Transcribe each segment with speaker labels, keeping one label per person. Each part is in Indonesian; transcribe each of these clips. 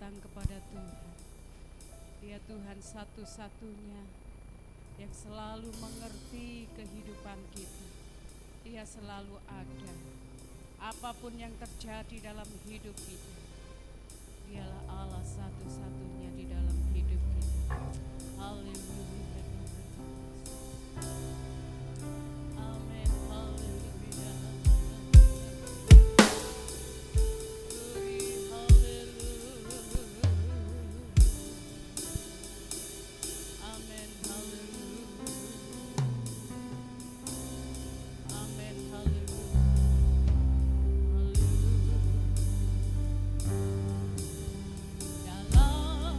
Speaker 1: datang kepada Tuhan. Dia Tuhan satu-satunya yang selalu mengerti kehidupan kita. Dia selalu ada. Apapun yang terjadi dalam hidup kita, Dialah Allah satu-satunya di dalam hidup kita. Haleluya. Amin. Haleluya. Glory, haleluya. Amin. Haleluya. Amin. Haleluya. Haleluya. Dalam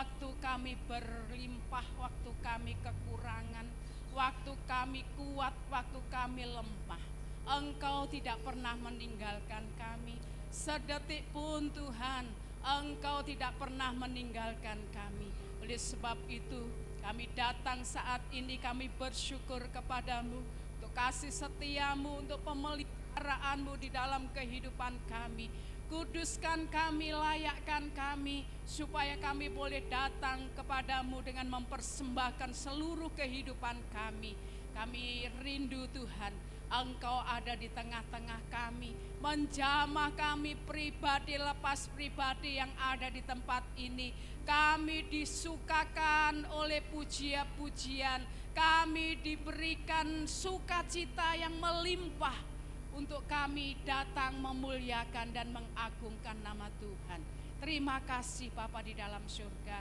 Speaker 2: waktu kami berlimpah, waktu kami kekurangan, waktu kami kuat, waktu kami lemah, Engkau tidak pernah meninggalkan kami. Sedetik pun Tuhan, Engkau tidak pernah meninggalkan kami. Oleh sebab itu kami datang saat ini, kami bersyukur kepadamu untuk kasih setiamu, untuk pemeliharaanmu di dalam kehidupan kami. Kuduskan kami, layakkan kami, supaya kami boleh datang kepadamu dengan mempersembahkan seluruh kehidupan kami. Kami rindu Tuhan, Engkau ada di tengah-tengah kami, menjamah kami pribadi lepas pribadi yang ada di tempat ini. Kami disukakan oleh pujian-pujian, kami diberikan sukacita yang melimpah untuk kami datang memuliakan dan mengagungkan nama Tuhan. Terima kasih Bapa di dalam surga.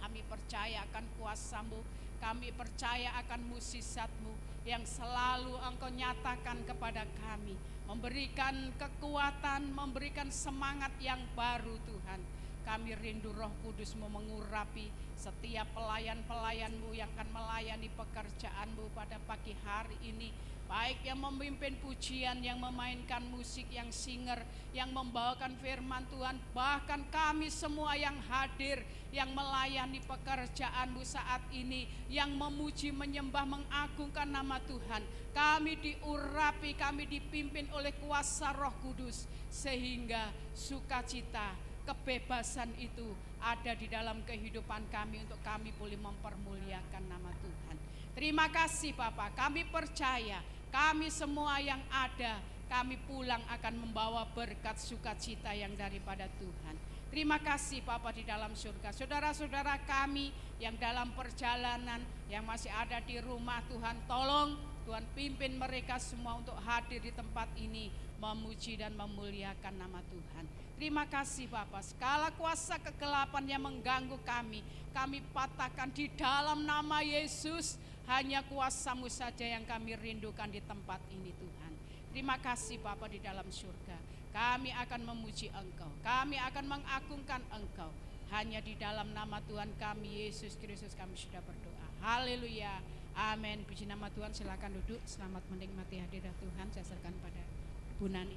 Speaker 2: Kami percaya akan kuasa-Mu, kami percaya akan mukjizat-Mu yang selalu Engkau nyatakan kepada kami, memberikan kekuatan, memberikan semangat yang baru Tuhan. Kami rindu Roh Kudus-Mu mengurapi setiap pelayan-pelayan-Mu yang akan melayani pekerjaan-Mu pada pagi hari ini, baik yang memimpin pujian, yang memainkan musik, yang singer, yang membawakan firman Tuhan, bahkan kami semua yang hadir, yang melayani pekerjaan-Mu saat ini, yang memuji, menyembah, mengagungkan nama Tuhan. Kami diurapi, kami dipimpin oleh kuasa Roh Kudus, sehingga sukacita, kebebasan itu ada di dalam kehidupan kami untuk kami boleh mempermuliakan nama Tuhan. Terima kasih Bapa, kami percaya kami semua yang ada, kami pulang akan membawa berkat sukacita yang daripada Tuhan. Terima kasih Bapa di dalam surga. Saudara-saudara kami yang dalam perjalanan, yang masih ada di rumah, Tuhan tolong, Tuhan pimpin mereka semua untuk hadir di tempat ini, memuji dan memuliakan nama Tuhan. Terima kasih Bapa, segala kuasa kegelapan yang mengganggu kami patahkan di dalam nama Yesus. Hanya kuasa-Mu saja yang kami rindukan di tempat ini Tuhan. Terima kasih Bapa di dalam surga. Kami akan memuji Engkau, kami akan mengagungkan Engkau. Hanya di dalam nama Tuhan kami Yesus Kristus kami sudah berdoa. Haleluya, amin. Puji nama Tuhan, silakan duduk. Selamat menikmati hadirat Tuhan. Saya serahkan pada Bu Nani.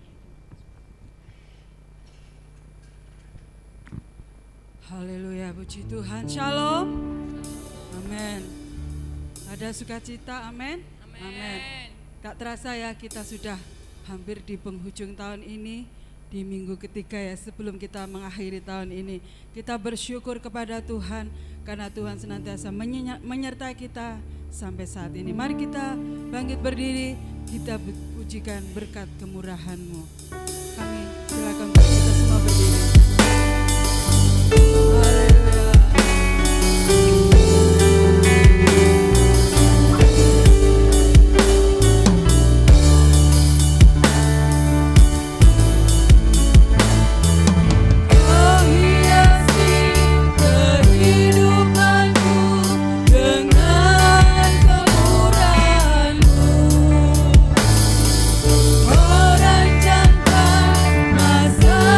Speaker 3: Haleluya, puji Tuhan. Shalom. Amin. Ada sukacita, amin. Amin. Tak terasa ya, kita sudah hampir di penghujung tahun ini, di minggu ketiga ya, sebelum kita mengakhiri tahun ini. Kita bersyukur kepada Tuhan karena Tuhan senantiasa menyertai kita sampai saat ini. Mari kita bangkit berdiri, kita pujikan berkat kemurahan-Mu. Kami silakan kita semua berdiri.
Speaker 4: Masa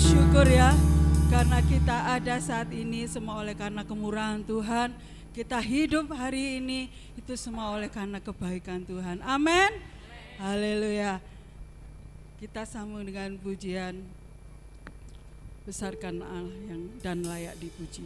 Speaker 3: bersyukur ya, karena kita ada saat ini semua oleh karena kemurahan Tuhan. Kita hidup hari ini itu semua oleh karena kebaikan Tuhan. Amin. Haleluya. Kita sambung dengan pujian besarkan Allah yang dan layak dipuji.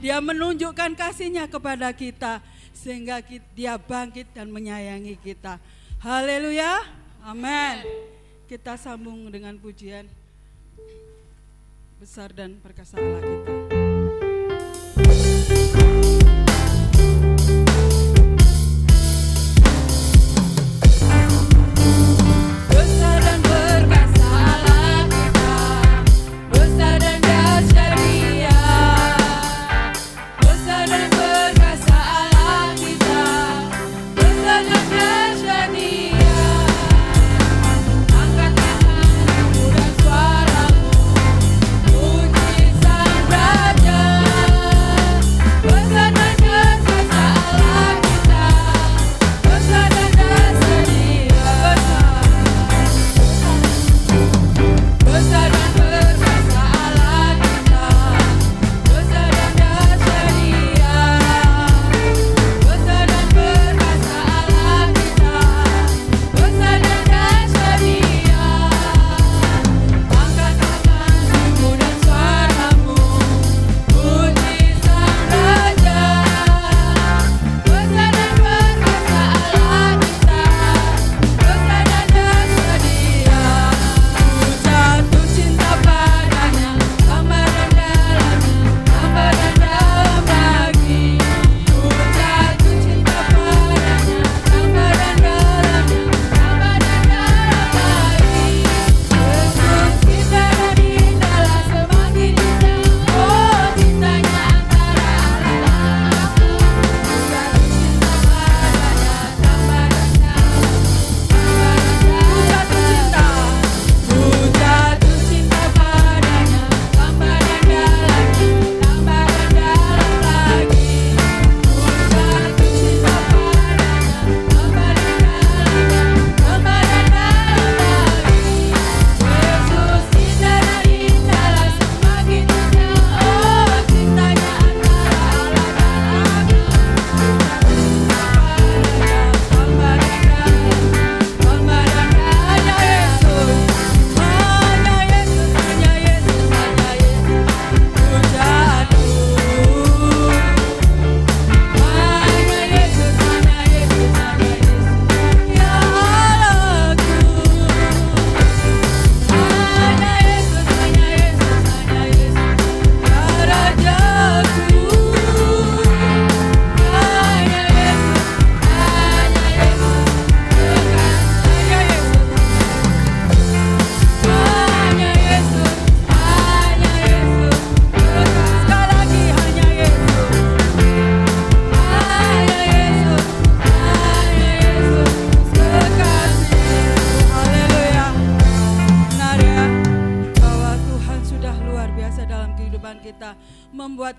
Speaker 3: Dia menunjukkan kasih-Nya kepada kita sehingga Dia bangkit dan menyayangi kita. Haleluya. Amin. Kita sambung dengan pujian besar dan perkasa Allah kita.
Speaker 4: Angkat tanganmu dan suaramu, puji sang Raja.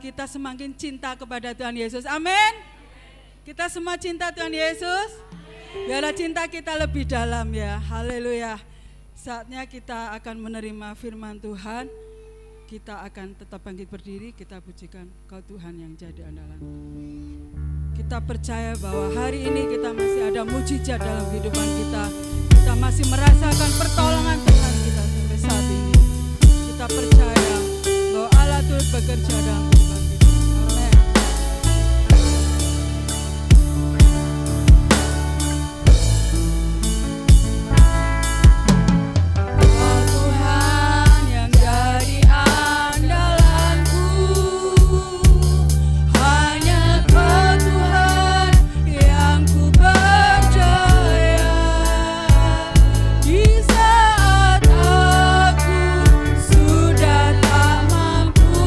Speaker 3: kita semakin cinta kepada Tuhan Yesus. Amin. Kita semua cinta Tuhan Yesus. Biarlah cinta kita lebih dalam ya. Haleluya. Saatnya kita akan menerima firman Tuhan. Kita akan tetap bangkit berdiri, kita pujikan Kau Tuhan yang jadi andalan. Kita percaya bahwa hari ini kita masih ada mujizat dalam kehidupan kita. Kita masih merasakan pertolongan Tuhan kita sampai saat ini. Kita percaya bahwa Allah turut bekerja dalam kehidupan kita. Amin. Kau Tuhan yang jadi andalanku, hanya Kau Tuhan yang ku percaya. Di saat aku sudah tak mampu,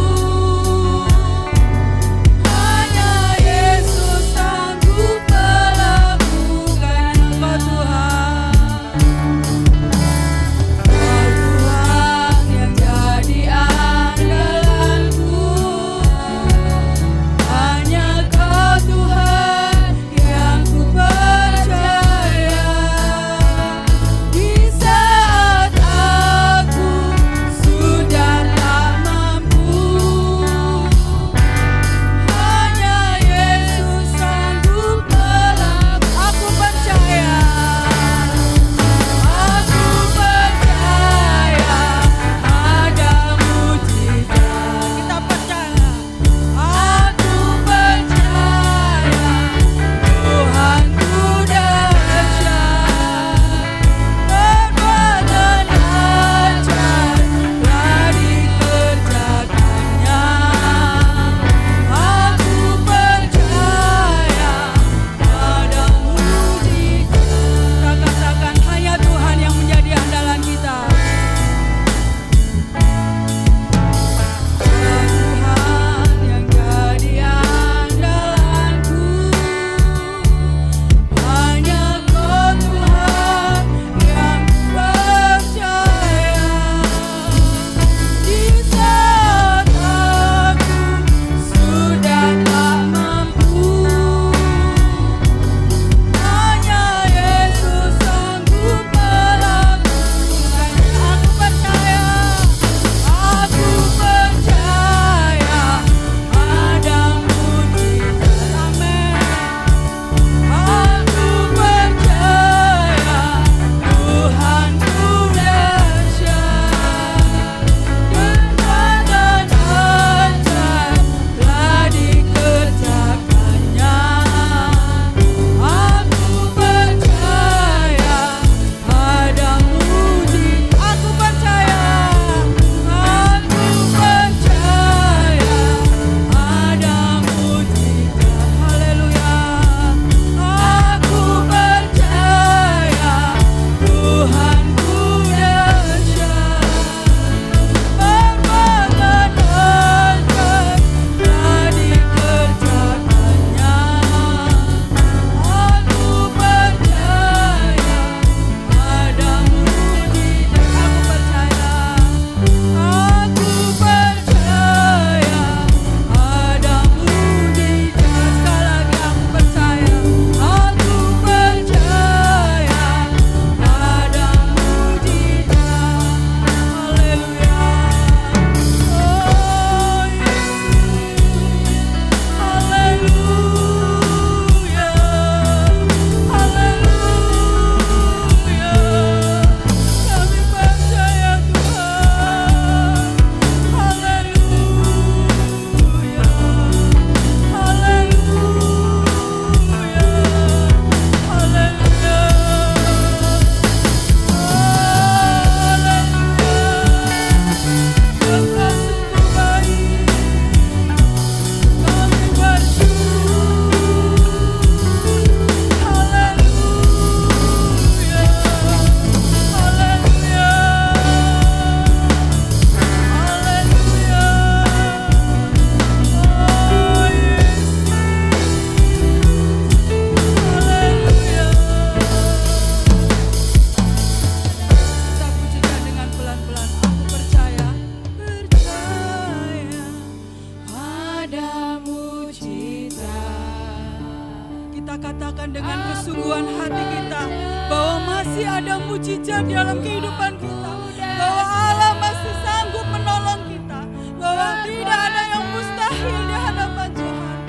Speaker 3: kita katakan dengan kesungguhan hati kita bahwa masih ada mujizat dalam kehidupan kita, bahwa Allah masih sanggup menolong kita, bahwa tidak ada yang mustahil di hadapan Tuhan.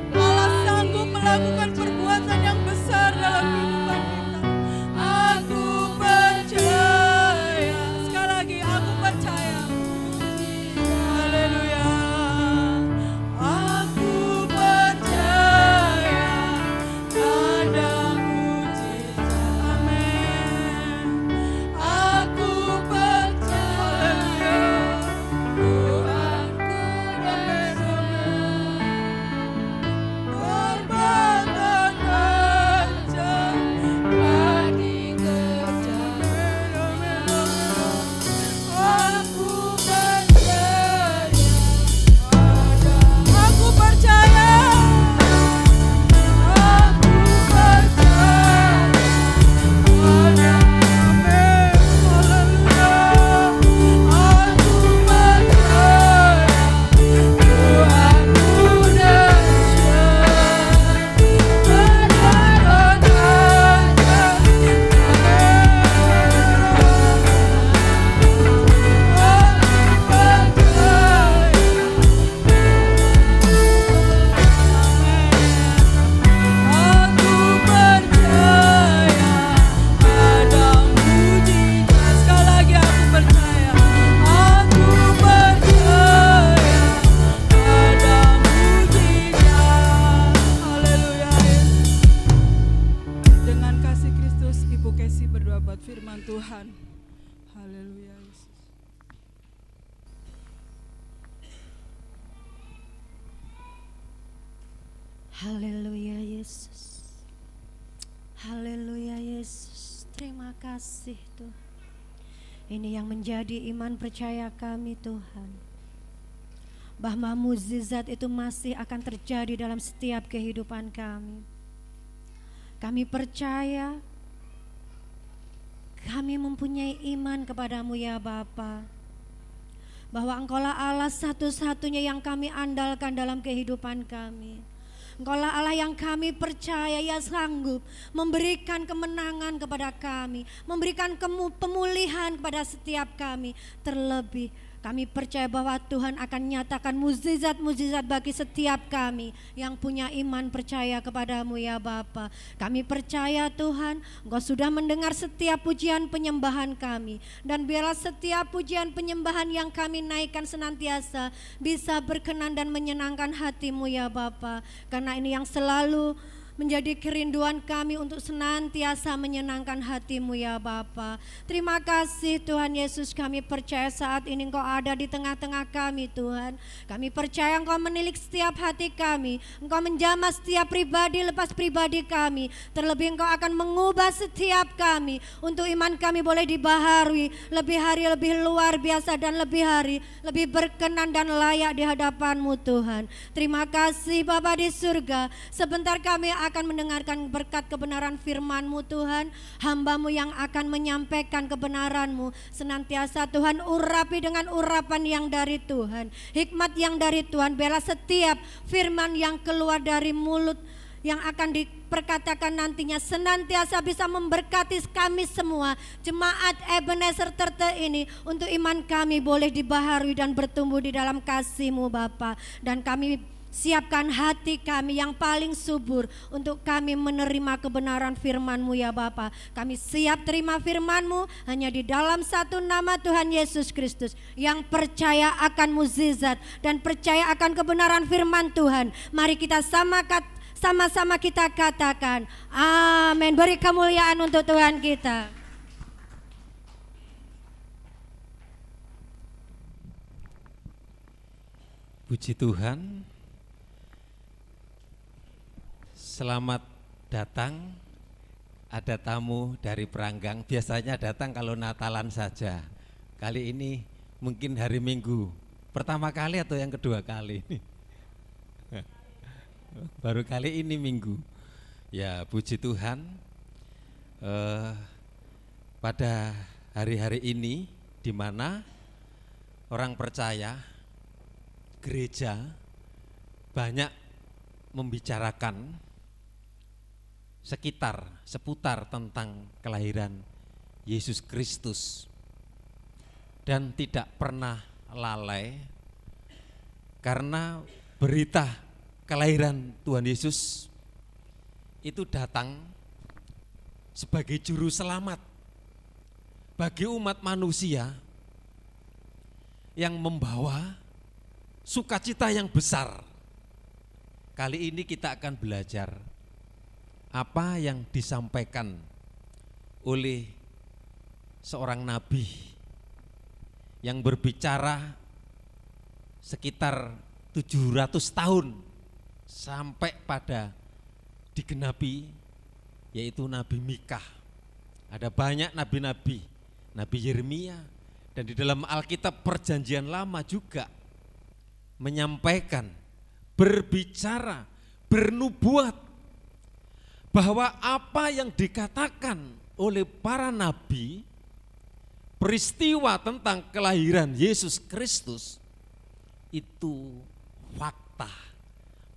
Speaker 3: Allah sanggup melakukan perbuatan yang besar dalam kehidupan kita. Aku percaya, sekali lagi aku percaya. Haleluya. Aku percaya ada mujizat. Amin. Aku percaya. Tuhanku perbuatan ajaib bagi kerja. Aku percaya. Aku percaya. Aku percaya. Ada amin. Haleluya. Aku percaya. Tuhanku dahsyat. Perbuatan Aku percaya ada mujizat. Sekali lagi aku percaya. Aku percaya ada mujizat. Haleluya. Dengan kasih Kristus, Ibu Kesi berdoa buat firman Tuhan. Haleluya Yesus.
Speaker 4: Haleluya Yesus. Haleluya Yesus. Terima kasih Tuhan. Ini yang menjadi iman percaya kami Tuhan, bahwa mukjizat itu masih akan terjadi dalam setiap kehidupan kami. Kami percaya, kami mempunyai iman kepadamu ya Bapa, bahwa Engkaulah Allah satu-satunya yang kami andalkan dalam kehidupan kami. Engkaulah Allah yang kami percaya yang sanggup memberikan kemenangan kepada kami, memberikan pemulihan kepada setiap kami. Terlebih kami percaya bahwa Tuhan akan nyatakan mukjizat-mukjizat bagi setiap kami yang punya iman percaya kepadamu ya Bapa. Kami percaya Tuhan, Engkau sudah mendengar setiap pujian penyembahan kami, dan biarlah setiap pujian penyembahan yang kami naikkan senantiasa bisa berkenan dan menyenangkan hatimu ya Bapa. Karena ini yang selalu menjadi kerinduan kami untuk senantiasa menyenangkan hatimu ya Bapa. Terima kasih Tuhan Yesus, kami percaya saat ini Engkau ada di tengah-tengah kami Tuhan. Kami percaya Engkau menilik setiap hati kami, Engkau menjamah setiap pribadi lepas pribadi kami. Terlebih Engkau akan mengubah setiap kami untuk iman kami boleh dibaharui lebih hari lebih luar biasa, dan lebih hari lebih berkenan dan layak di hadapan-Mu Tuhan. Terima kasih Bapa di surga. Sebentar kami akan mendengarkan berkat kebenaran firman-Mu Tuhan. Hamba-Mu yang akan menyampaikan kebenaran-Mu senantiasa Tuhan urapi dengan urapan yang dari Tuhan, hikmat yang dari Tuhan. Biarlah setiap firman yang keluar dari mulut yang akan diperkatakan nantinya senantiasa bisa memberkati kami semua, jemaat Ebenezer Terte ini, untuk iman kami boleh dibaharui dan bertumbuh di dalam kasih-Mu Bapa. Dan kami siapkan hati kami yang paling subur untuk kami menerima kebenaran firman-Mu ya Bapa. Kami siap terima firman-Mu hanya di dalam satu nama Tuhan Yesus Kristus, yang percaya akan mukjizat dan percaya akan kebenaran firman Tuhan. Mari kita sama-sama kita katakan amin. Beri kemuliaan untuk Tuhan kita.
Speaker 5: Puji Tuhan. Selamat datang. Ada tamu dari Peranggang. Biasanya datang kalau Natalan saja. Kali ini mungkin hari Minggu. Pertama kali atau yang kedua kali? Baru kali ini Minggu. Ya, puji Tuhan. Pada hari-hari ini, di mana orang percaya, gereja banyak membicarakan seputar tentang kelahiran Yesus Kristus, dan tidak pernah lalai karena berita kelahiran Tuhan Yesus itu datang sebagai juru selamat bagi umat manusia yang membawa sukacita yang besar. Kali ini kita akan belajar apa yang disampaikan oleh seorang nabi yang berbicara sekitar 700 tahun sampai pada digenapi, yaitu Nabi Mika. Ada banyak nabi-nabi, Nabi Yeremia, dan di dalam Alkitab Perjanjian Lama juga menyampaikan, berbicara, bernubuat bahwa apa yang dikatakan oleh para nabi, peristiwa tentang kelahiran Yesus Kristus itu fakta,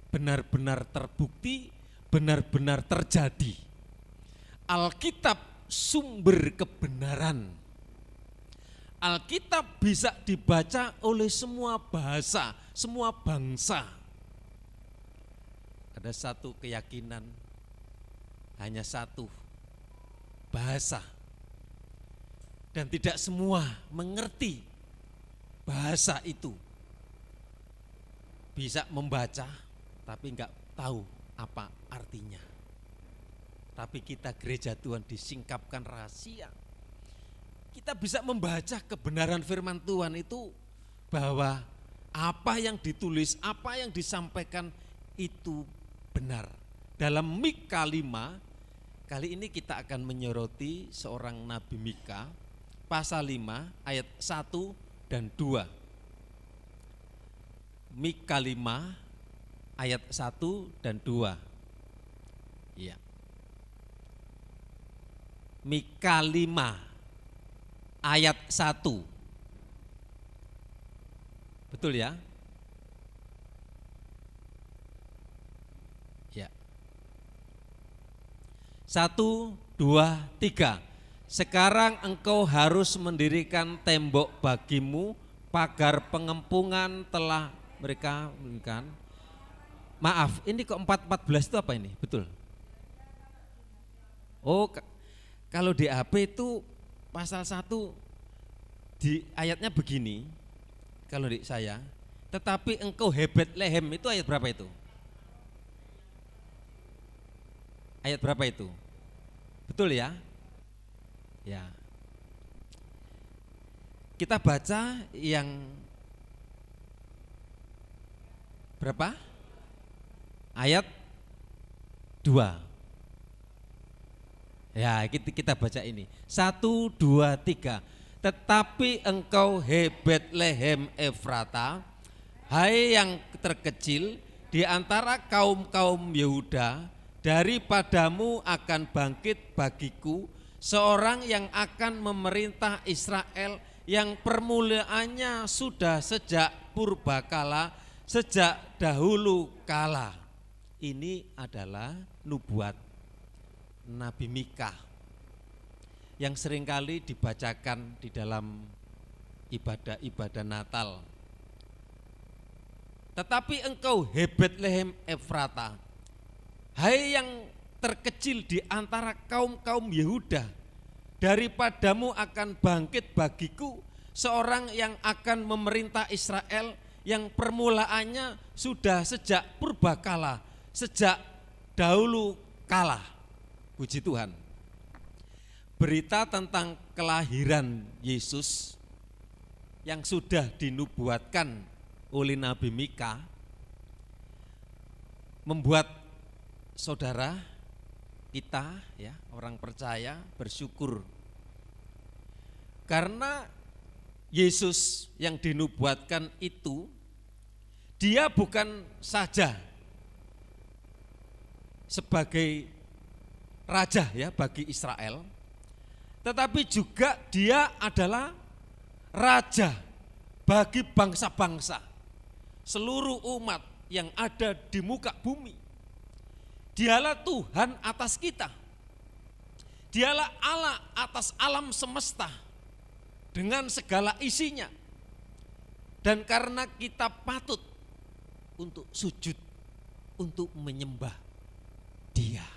Speaker 5: benar-benar terbukti, benar-benar terjadi. Alkitab sumber kebenaran. Alkitab bisa dibaca oleh semua bahasa, semua bangsa. Ada satu keyakinan, hanya satu bahasa, dan tidak semua mengerti bahasa itu. Bisa membaca tapi enggak tahu apa artinya. Tapi kita gereja Tuhan disingkapkan rahasia. Kita bisa membaca kebenaran firman Tuhan itu, bahwa apa yang ditulis, apa yang disampaikan itu benar. Dalam Mika 5, kali ini kita akan menyoroti seorang Nabi Mika, pasal 5 ayat 1 dan 2. Mika 5 ayat 1 dan 2. Iya. Mika 5 ayat 1. Betul ya? Ya. 1, 2, 3. Sekarang engkau harus mendirikan tembok bagimu, pagar pengempungan telah mereka berikan. Maaf, ini kok 4:14 itu apa ini? Betul? Oh, kalau di HP itu pasal 1 di ayatnya begini, kalau di saya, tetapi engkau hebat lehem, itu ayat berapa itu? Ayat berapa itu? Betul ya? Ya. Kita baca yang berapa? Ayat 2. Ya, kita baca ini. 1, 2, 3. Tetapi engkau Betlehem Efrata, hai yang terkecil di antara kaum-kaum Yehuda, daripadamu akan bangkit bagiku seorang yang akan memerintah Israel, yang permulaannya sudah sejak purbakala, sejak dahulu kala. Ini adalah nubuat Nabi Mika yang seringkali dibacakan di dalam ibadah-ibadah Natal. Tetapi engkau Betlehem Efrata, hai yang terkecil di antara kaum-kaum Yehuda, daripadamu akan bangkit bagiku seorang yang akan memerintah Israel, yang permulaannya sudah sejak purbakala, sejak dahulu kala. Puji Tuhan. Berita tentang kelahiran Yesus yang sudah dinubuatkan oleh Nabi Mika membuat saudara kita, ya, orang percaya bersyukur, karena Yesus yang dinubuatkan itu, dia bukan saja sebagai raja, ya, bagi Israel, tetapi juga dia adalah raja bagi bangsa-bangsa, seluruh umat yang ada di muka bumi. Dialah Tuhan atas kita. Dialah Allah atas alam semesta dengan segala isinya. Dan karena kita patut untuk sujud, untuk menyembah Dia.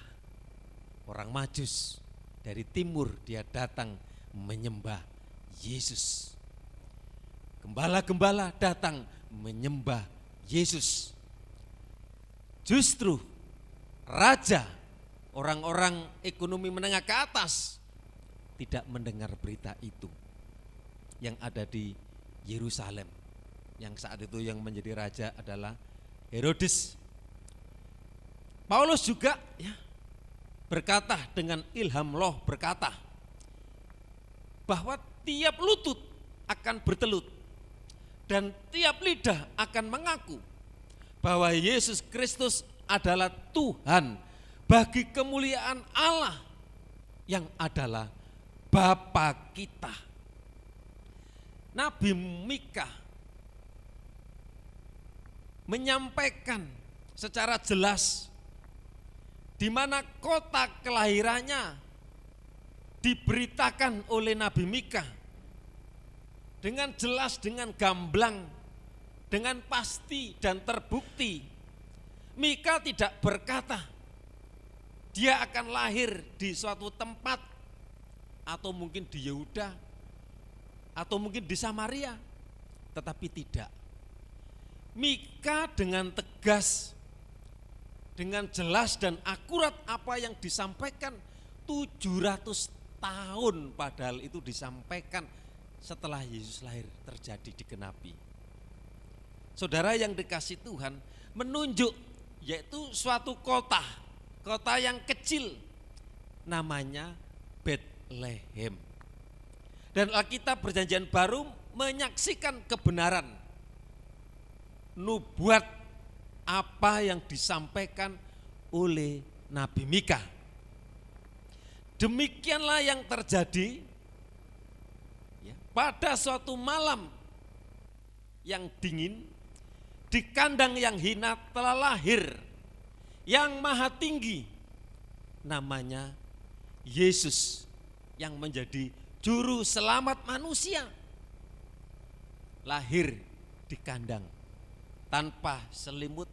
Speaker 5: Orang Majus dari timur dia datang menyembah Yesus. Gembala-gembala datang menyembah Yesus. Justru raja, orang-orang ekonomi menengah ke atas tidak mendengar berita itu yang ada di Yerusalem. Yang saat itu yang menjadi raja adalah Herodes. Paulus juga berkata dengan ilham roh, berkata bahwa tiap lutut akan bertelut dan tiap lidah akan mengaku bahwa Yesus Kristus adalah Tuhan bagi kemuliaan Allah yang adalah Bapa kita. Nabi Mika menyampaikan secara jelas di mana kota kelahirannya diberitakan oleh Nabi Mika dengan jelas, dengan gamblang, dengan pasti dan terbukti. Mika tidak berkata dia akan lahir di suatu tempat atau mungkin di Yehuda atau mungkin di Samaria, tetapi tidak. Mika dengan tegas, dengan jelas dan akurat apa yang disampaikan 700 tahun, padahal itu disampaikan setelah Yesus lahir terjadi digenapi. Saudara yang dikasih Tuhan, menunjuk yaitu suatu kota yang kecil namanya Betlehem. Dan Alkitab Perjanjian Baru menyaksikan kebenaran nubuat apa yang disampaikan oleh Nabi Mika. Demikianlah yang terjadi pada suatu malam yang dingin, di kandang yang hina telah lahir yang maha tinggi, namanya Yesus yang menjadi juru selamat manusia. Lahir di kandang tanpa selimut,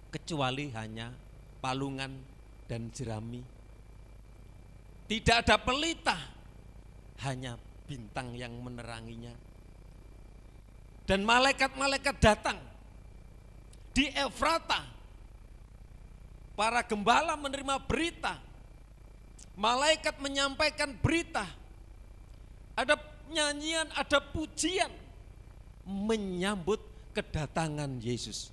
Speaker 5: kecuali hanya palungan dan jerami. Tidak ada pelita, hanya bintang yang meneranginya. Dan malaikat-malaikat datang di Efrata. Para gembala menerima berita. Malaikat menyampaikan berita. Ada nyanyian, ada pujian menyambut kedatangan Yesus.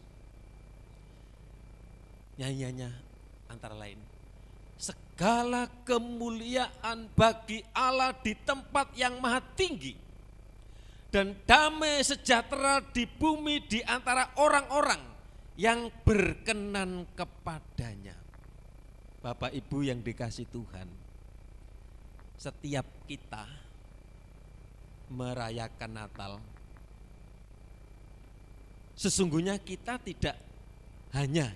Speaker 5: Nyanyiannya antara lain, segala kemuliaan bagi Allah di tempat yang maha tinggi, dan damai sejahtera di bumi di antara orang-orang yang berkenan kepadanya. Bapak Ibu yang dikasih Tuhan, setiap kita merayakan Natal, sesungguhnya kita tidak hanya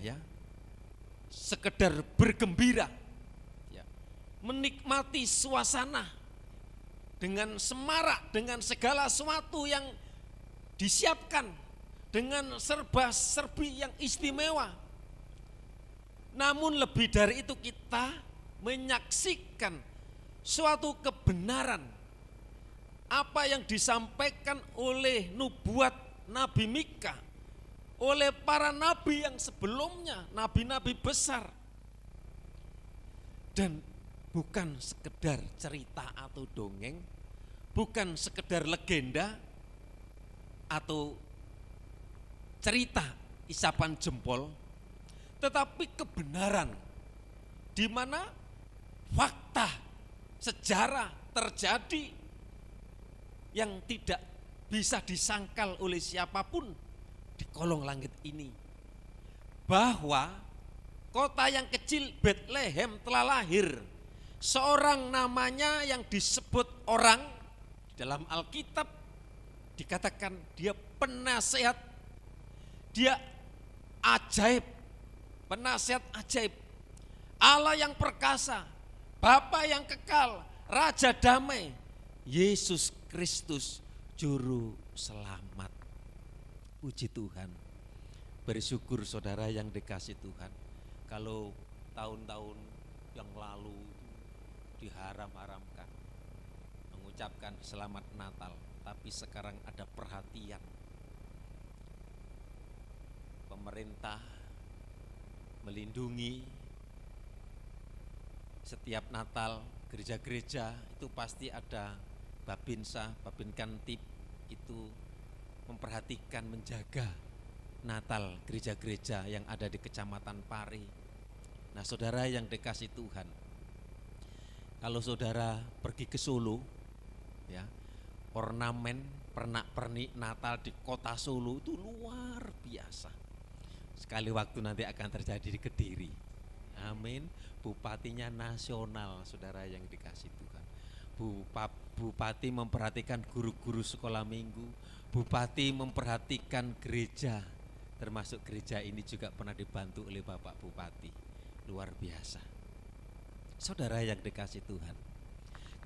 Speaker 5: sekedar bergembira, menikmati suasana dengan semarak, dengan segala sesuatu yang disiapkan, dengan serba-serbi yang istimewa. Namun lebih dari itu kita menyaksikan suatu kebenaran apa yang disampaikan oleh nubuat Nabi Mika, oleh para nabi yang sebelumnya, nabi-nabi besar. Dan bukan sekedar cerita atau dongeng, bukan sekedar legenda atau cerita isapan jempol, tetapi kebenaran di mana fakta sejarah terjadi yang tidak bisa disangkal oleh siapapun di kolong langit ini, bahwa kota yang kecil Betlehem telah lahir seorang namanya yang disebut orang dalam Alkitab dikatakan dia penasehat, dia ajaib, penasihat ajaib, Allah yang perkasa, Bapa yang kekal, Raja damai, Yesus Kristus Juru Selamat. Puji Tuhan. Bersyukur saudara yang dikasih Tuhan. Kalau tahun-tahun yang lalu diharam-haramkan mengucapkan selamat Natal, tapi sekarang ada perhatian. Pemerintah melindungi setiap Natal, gereja-gereja itu pasti ada Babinsa, Babinkantip itu memperhatikan, menjaga Natal gereja-gereja yang ada di Kecamatan Pari. Nah, saudara yang dikasih Tuhan, kalau saudara pergi ke Solo, ya, ornamen pernak-pernik Natal di kota Solo itu luar biasa. Sekali waktu nanti akan terjadi di Kediri. Amin. Bupatinya nasional, saudara yang dikasih Tuhan. Bupati memperhatikan guru-guru sekolah minggu, bupati memperhatikan gereja, termasuk gereja ini juga pernah dibantu oleh Bapak Bupati. Luar biasa. Saudara yang dikasih Tuhan,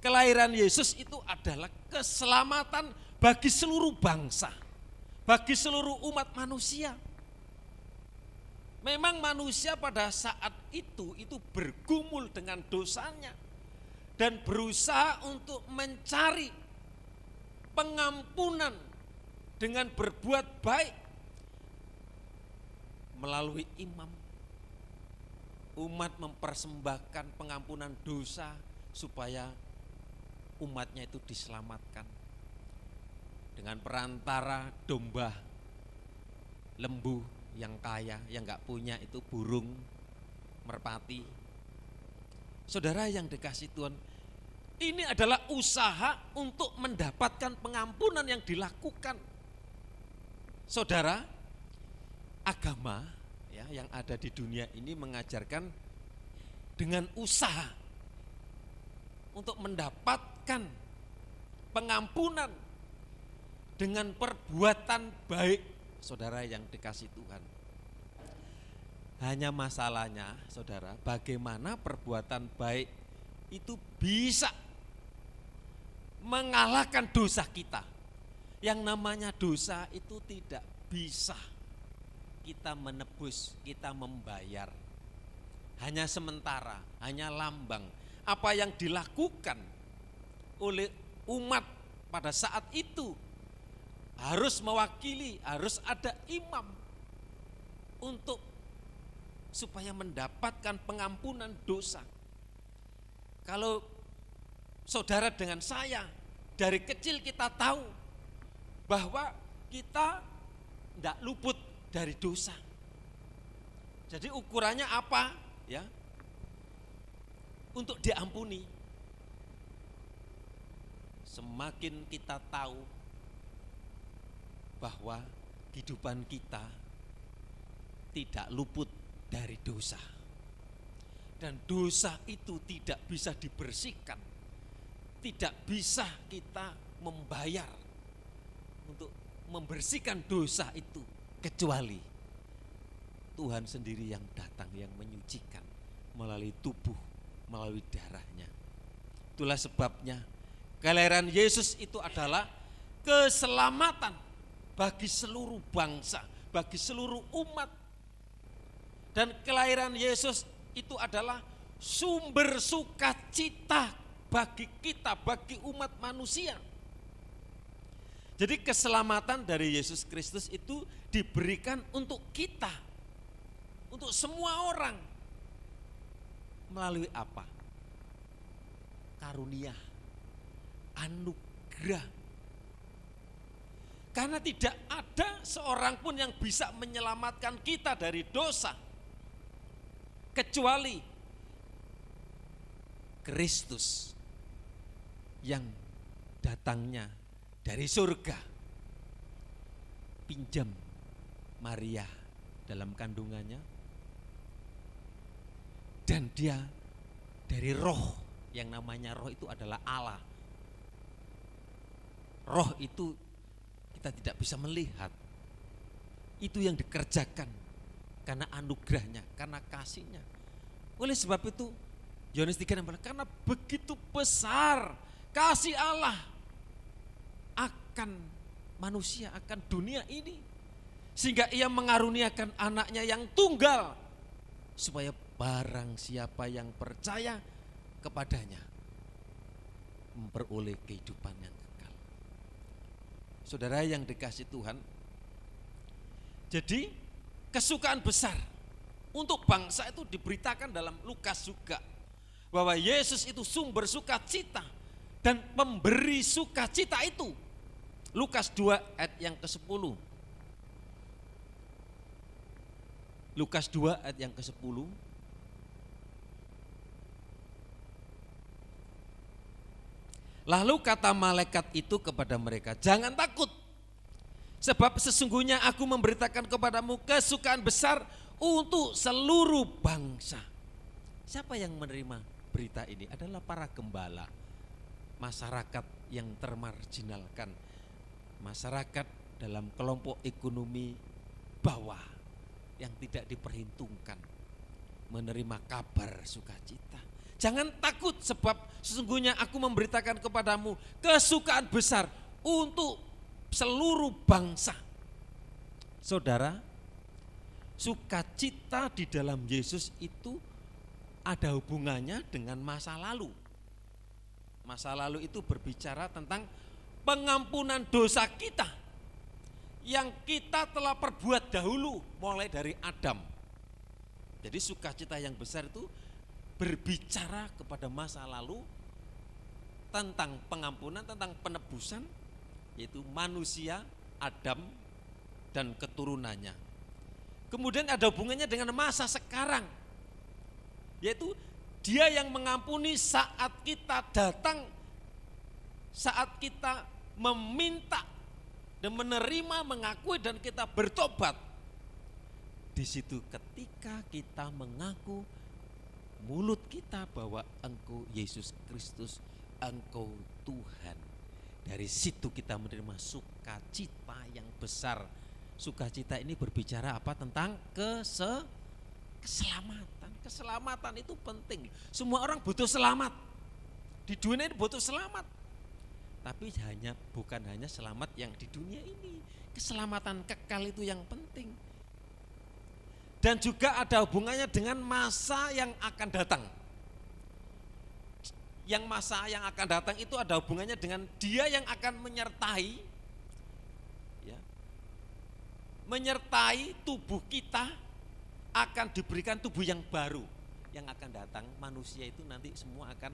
Speaker 5: kelahiran Yesus itu adalah keselamatan bagi seluruh bangsa, bagi seluruh umat manusia. Memang manusia pada saat itu bergumul dengan dosanya dan berusaha untuk mencari pengampunan dengan berbuat baik melalui imam. Umat mempersembahkan pengampunan dosa supaya umatnya itu diselamatkan dengan perantara domba, lembu yang kaya, yang enggak punya itu burung merpati. Saudara yang dikasih Tuhan, ini adalah usaha untuk mendapatkan pengampunan yang dilakukan. Saudara, agama ya yang ada di dunia ini mengajarkan dengan usaha untuk mendapatkan pengampunan dengan perbuatan baik. Saudara yang dikasih Tuhan, hanya masalahnya saudara, bagaimana perbuatan baik itu bisa mengalahkan dosa kita. Yang namanya dosa itu tidak bisa kita menebus, kita membayar. Hanya sementara, hanya lambang. Apa yang dilakukan oleh umat pada saat itu harus mewakili, harus ada imam untuk supaya mendapatkan pengampunan dosa. Kalau saudara dengan saya dari kecil kita tahu bahwa kita tidak luput dari dosa. Jadi ukurannya apa? Ya, untuk diampuni. Semakin kita tahu bahwa kehidupan kita tidak luput dari dosa. Dan dosa itu tidak bisa dibersihkan. Tidak bisa kita membayar untuk membersihkan dosa itu, kecuali Tuhan sendiri yang datang, yang menyucikan melalui tubuh, melalui darahnya. Itulah sebabnya kelahiran Yesus itu adalah keselamatan bagi seluruh bangsa, bagi seluruh umat. Dan kelahiran Yesus itu adalah sumber sukacita bagi kita, bagi umat manusia. Jadi keselamatan dari Yesus Kristus itu diberikan untuk kita, untuk semua orang. Melalui apa? Karunia, anugerah. Karena tidak ada seorang pun yang bisa menyelamatkan kita dari dosa kecuali Kristus yang datangnya dari surga, pinjam Maria dalam kandungannya, dan dia dari roh, yang namanya roh itu adalah Allah. Roh itu kita tidak bisa melihat. Itu yang dikerjakan karena anugerahnya, karena kasihnya. Oleh sebab itu Yohanes 3:16, karena begitu besar kasih Allah akan manusia, akan dunia ini, sehingga ia mengaruniakan anaknya yang tunggal, supaya barang siapa yang percaya kepadanya memperoleh kehidupan yang kekal. Saudara yang dikasihi Tuhan, jadi kesukaan besar untuk bangsa itu diberitakan dalam Lukas juga, bahwa Yesus itu sumber sukacita dan pemberi sukacita itu. Lukas 2 ayat yang ke-10. Lukas 2 ayat yang ke-10. Lalu kata malaikat itu kepada mereka, jangan takut, sebab sesungguhnya aku memberitakan kepadamu kesukaan besar untuk seluruh bangsa. Siapa yang menerima berita ini? Adalah para gembala, masyarakat yang termarginalkan, masyarakat dalam kelompok ekonomi bawah yang tidak diperhitungkan, menerima kabar sukacita. Jangan takut, sebab sesungguhnya aku memberitakan kepadamu kesukaan besar untuk seluruh bangsa. Saudara, sukacita di dalam Yesus itu ada hubungannya dengan masa lalu. Masa lalu itu berbicara tentang pengampunan dosa kita yang kita telah perbuat dahulu mulai dari Adam. Jadi sukacita yang besar itu berbicara kepada masa lalu tentang pengampunan, tentang penebusan, yaitu manusia, Adam dan keturunannya. Kemudian ada hubungannya dengan masa sekarang, yaitu Dia yang mengampuni saat kita datang, saat kita meminta dan menerima, mengakui dan kita bertobat. Di situ ketika kita mengaku mulut kita bahwa Engkau Yesus Kristus, Engkau Tuhan, dari situ kita menerima sukacita yang besar. Sukacita ini berbicara apa? Tentang keselamatan. Keselamatan itu penting. Semua orang butuh selamat. Di dunia ini butuh selamat. Tapi bukan hanya selamat yang di dunia ini. Keselamatan kekal itu yang penting. Dan juga ada hubungannya dengan masa yang akan datang. Yang masa yang akan datang itu ada hubungannya dengan Dia yang akan menyertai, ya, menyertai tubuh kita, akan diberikan tubuh yang baru yang akan datang. Manusia itu nanti semua akan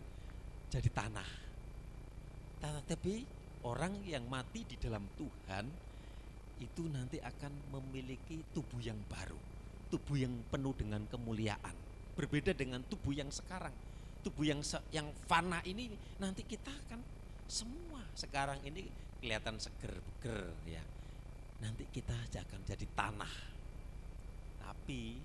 Speaker 5: jadi tanah. Tetapi orang yang mati di dalam Tuhan itu nanti akan memiliki tubuh yang baru, tubuh yang penuh dengan kemuliaan. Berbeda dengan tubuh yang sekarang. Tubuh yang fana ini nanti kita akan semua sekarang ini kelihatan seger-beger ya. Nanti kita akan jadi tanah. Tapi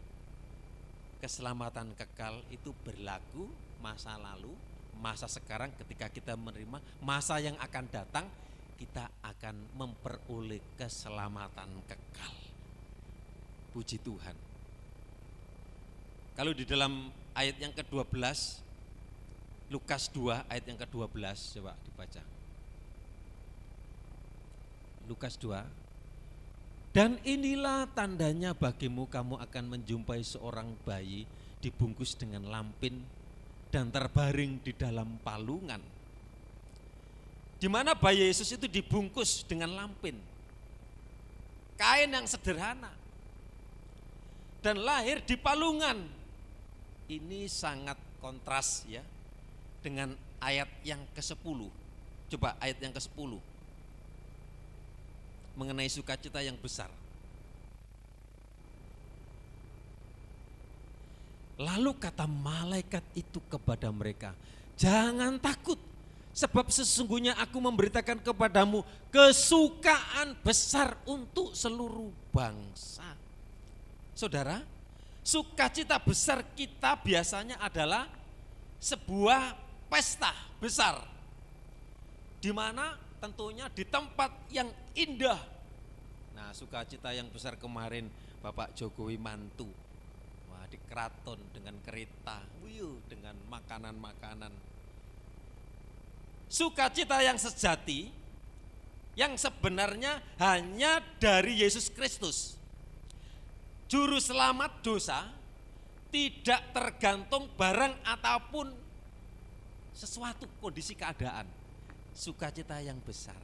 Speaker 5: keselamatan kekal itu berlaku masa lalu, masa sekarang ketika kita menerima, masa yang akan datang kita akan memperoleh keselamatan kekal. Puji Tuhan. Kalau di dalam ayat yang ke-12, Lukas 2 ayat yang ke-12, coba dibaca. Lukas 2. Dan inilah tandanya bagimu, kamu akan menjumpai seorang bayi dibungkus dengan lampin dan terbaring di dalam palungan. Di mana bayi Yesus itu dibungkus dengan lampin, kain yang sederhana, dan lahir di palungan. Ini sangat kontras ya dengan ayat yang ke-10. Coba ayat yang ke-10 mengenai sukacita yang besar. Lalu kata malaikat itu kepada mereka, jangan takut, sebab sesungguhnya aku memberitakan kepadamu kesukaan besar untuk seluruh bangsa. Saudara, sukacita besar kita biasanya adalah sebuah pesta besar, di mana tentunya di tempat yang indah. Nah, sukacita yang besar kemarin Bapak Jokowi mantu. Wah, di keraton dengan kereta, dengan makanan-makanan. Sukacita yang sejati, yang sebenarnya hanya dari Yesus Kristus. Juru selamat dosa tidak tergantung barang ataupun sesuatu kondisi keadaan. Sukacita yang besar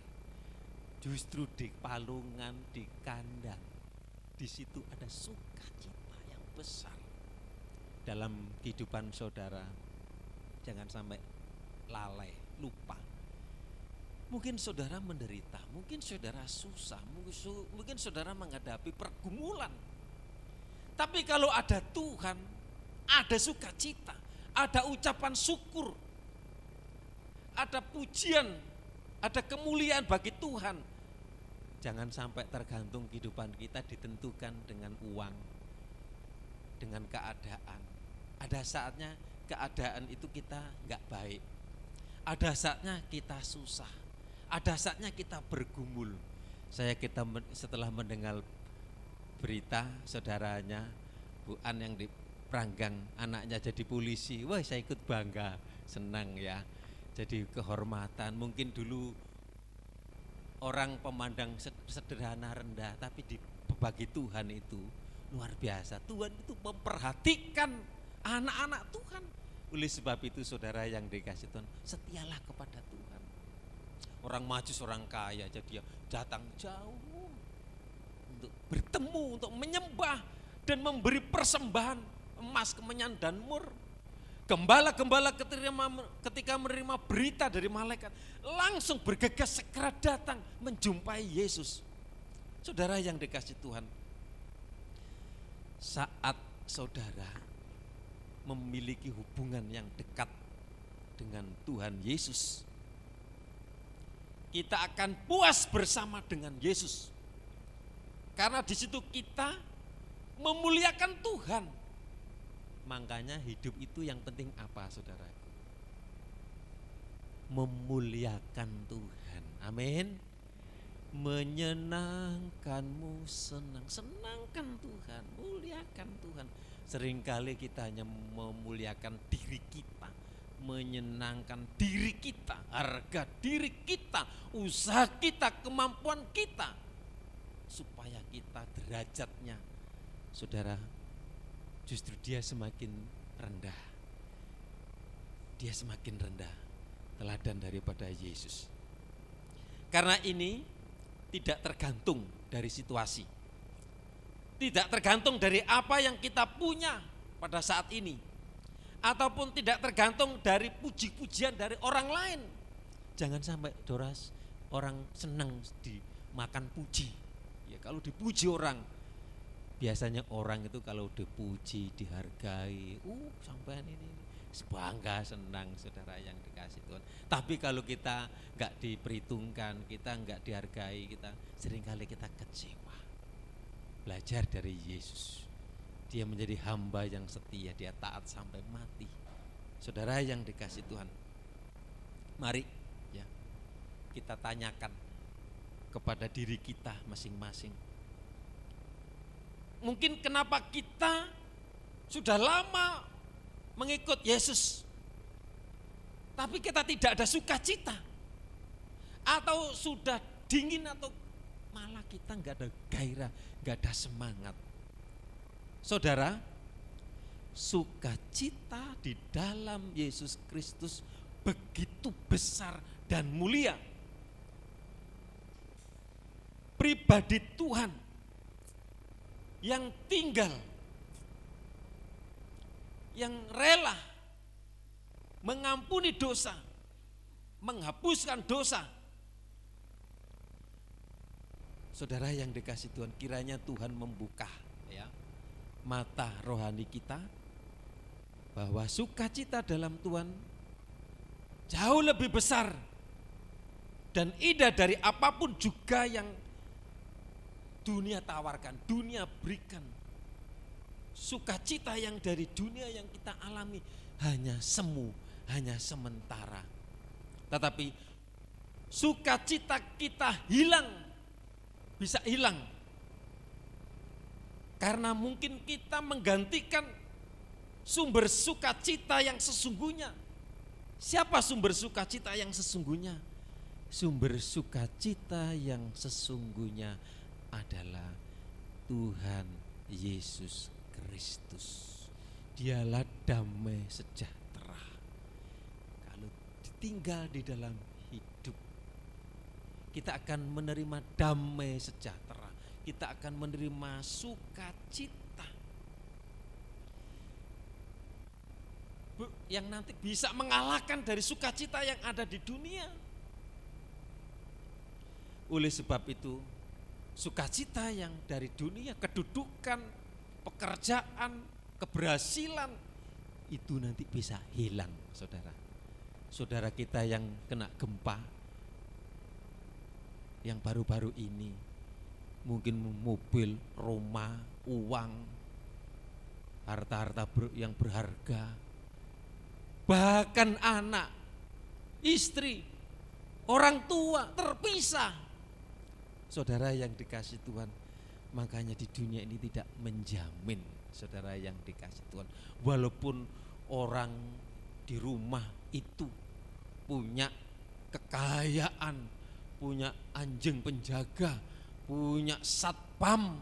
Speaker 5: justru di palungan, di kandang. Di situ ada sukacita yang besar. Dalam kehidupan saudara, jangan sampai lalai, lupa. Mungkin saudara menderita, mungkin saudara susah, mungkin saudara menghadapi pergumulan. Tapi kalau ada Tuhan, ada sukacita, ada ucapan syukur, ada pujian, ada kemuliaan bagi Tuhan. Jangan sampai tergantung kehidupan kita ditentukan dengan uang, dengan keadaan. Ada saatnya keadaan itu kita nggak baik, ada saatnya kita susah, ada saatnya kita bergumul. Setelah mendengar berita saudaranya Bu An yang di Pranggang anaknya jadi polisi, wah saya ikut bangga, senang ya. Jadi kehormatan, mungkin dulu orang memandang sederhana rendah, tapi bagi Tuhan itu luar biasa. Tuhan itu memperhatikan anak-anak Tuhan. Oleh sebab itu saudara yang dikasih Tuhan, setialah kepada Tuhan. Orang maju, orang kaya, jadi datang jauh untuk bertemu, untuk menyembah dan memberi persembahan emas, kemenyan dan mur. Gembala-gembala ketika menerima berita dari malaikat langsung bergegas segera datang menjumpai Yesus. Saudara yang dikasih Tuhan, saat saudara memiliki hubungan yang dekat dengan Tuhan Yesus, kita akan puas bersama dengan Yesus. Karena di situ kita memuliakan Tuhan. Makanya hidup itu yang penting apa, saudara? Memuliakan Tuhan. Amin. Menyenangkanmu, senangkan Tuhan, muliakan Tuhan. Seringkali kita hanya memuliakan diri kita, menyenangkan diri kita, harga diri kita, usaha kita, kemampuan kita, supaya kita derajatnya, saudara, justru dia semakin rendah. Dia semakin rendah, teladan daripada Yesus. Karena ini tidak tergantung dari situasi, tidak tergantung dari apa yang kita punya pada saat ini, ataupun tidak tergantung dari puji-pujian dari orang lain. Jangan sampai doras orang senang dimakan puji. Ya, kalau dipuji orang, biasanya orang itu kalau dipuji, dihargai, sampean ini bangga, senang, saudara yang dikasih Tuhan. Tapi kalau kita nggak diperhitungkan, kita nggak dihargai, kita seringkali kita kecewa. Belajar dari Yesus, dia menjadi hamba yang setia, dia taat sampai mati. Saudara yang dikasih Tuhan, mari ya kita tanyakan kepada diri kita masing-masing. Mungkin kenapa kita sudah lama mengikut Yesus, tapi kita tidak ada sukacita, atau sudah dingin, atau malah kita nggak ada gairah, nggak ada semangat. Saudara, sukacita di dalam Yesus Kristus begitu besar dan mulia. Pribadi Tuhan yang tinggal, yang rela mengampuni dosa, menghapuskan dosa. Saudara yang dikasih Tuhan, kiranya Tuhan membuka ya mata rohani kita, bahwa sukacita dalam Tuhan jauh lebih besar dan indah dari apapun juga yang dunia tawarkan, dunia berikan. Sukacita yang dari dunia yang kita alami hanya semu, hanya sementara. Tetapi sukacita kita hilang, bisa hilang Karena mungkin kita menggantikan sumber sukacita yang sesungguhnya. Siapa sumber sukacita yang sesungguhnya? Sumber sukacita yang sesungguhnya adalah Tuhan Yesus Kristus. Dialah damai sejahtera. Kalau ditinggal di dalam hidup, kita akan menerima damai sejahtera. Kita akan menerima sukacita. Yang nanti bisa mengalahkan dari sukacita yang ada di dunia. Oleh sebab itu, sukacita yang dari dunia, kedudukan, pekerjaan, keberhasilan, itu nanti bisa hilang, saudara. Saudara kita yang kena gempa, yang baru-baru ini, mungkin mobil, rumah, uang, harta-harta yang berharga, bahkan anak, istri, orang tua terpisah. Saudara yang dikasih Tuhan, makanya di dunia ini tidak menjamin, saudara yang dikasih Tuhan. Walaupun orang di rumah itu punya kekayaan, punya anjing penjaga, punya satpam,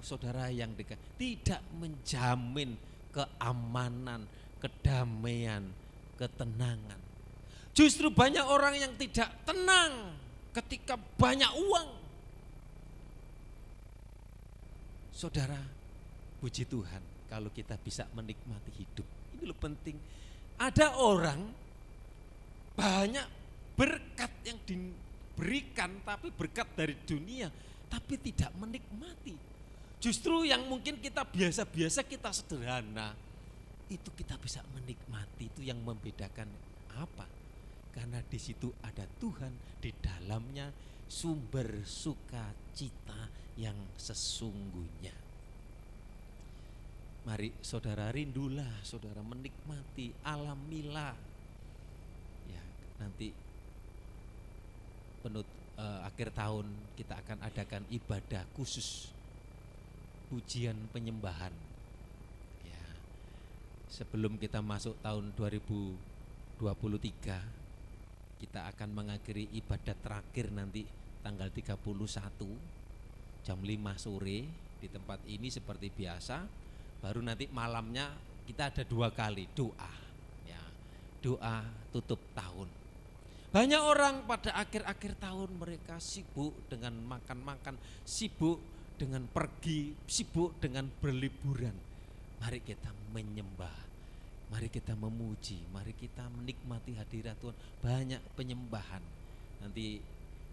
Speaker 5: saudara yang dikasih, tidak menjamin keamanan, kedamaian, ketenangan. Justru banyak orang yang tidak tenang ketika banyak uang. Saudara, puji Tuhan kalau kita bisa menikmati hidup. Ini loh penting. Ada orang banyak berkat yang diberikan, tapi berkat dari dunia, tapi tidak menikmati. Justru yang mungkin kita biasa-biasa, kita sederhana, itu kita bisa menikmati. Itu yang membedakan apa? Karena di situ ada Tuhan, di dalamnya sumber sukacita yang sesungguhnya. Mari saudara, rindulah, saudara menikmati, alamilah. Ya, nanti akhir tahun kita akan adakan ibadah khusus, pujian penyembahan. Ya, sebelum kita masuk tahun 2023, kita akan mengakhiri ibadah terakhir nanti tanggal 31 jam 5 sore di tempat ini seperti biasa. Baru nanti malamnya kita ada 2 kali doa, ya, doa tutup tahun. Banyak orang pada akhir-akhir tahun mereka sibuk dengan makan-makan, sibuk dengan pergi, sibuk dengan berliburan. Mari kita menyembah, mari kita memuji, mari kita menikmati hadirat Tuhan. Banyak penyembahan. Nanti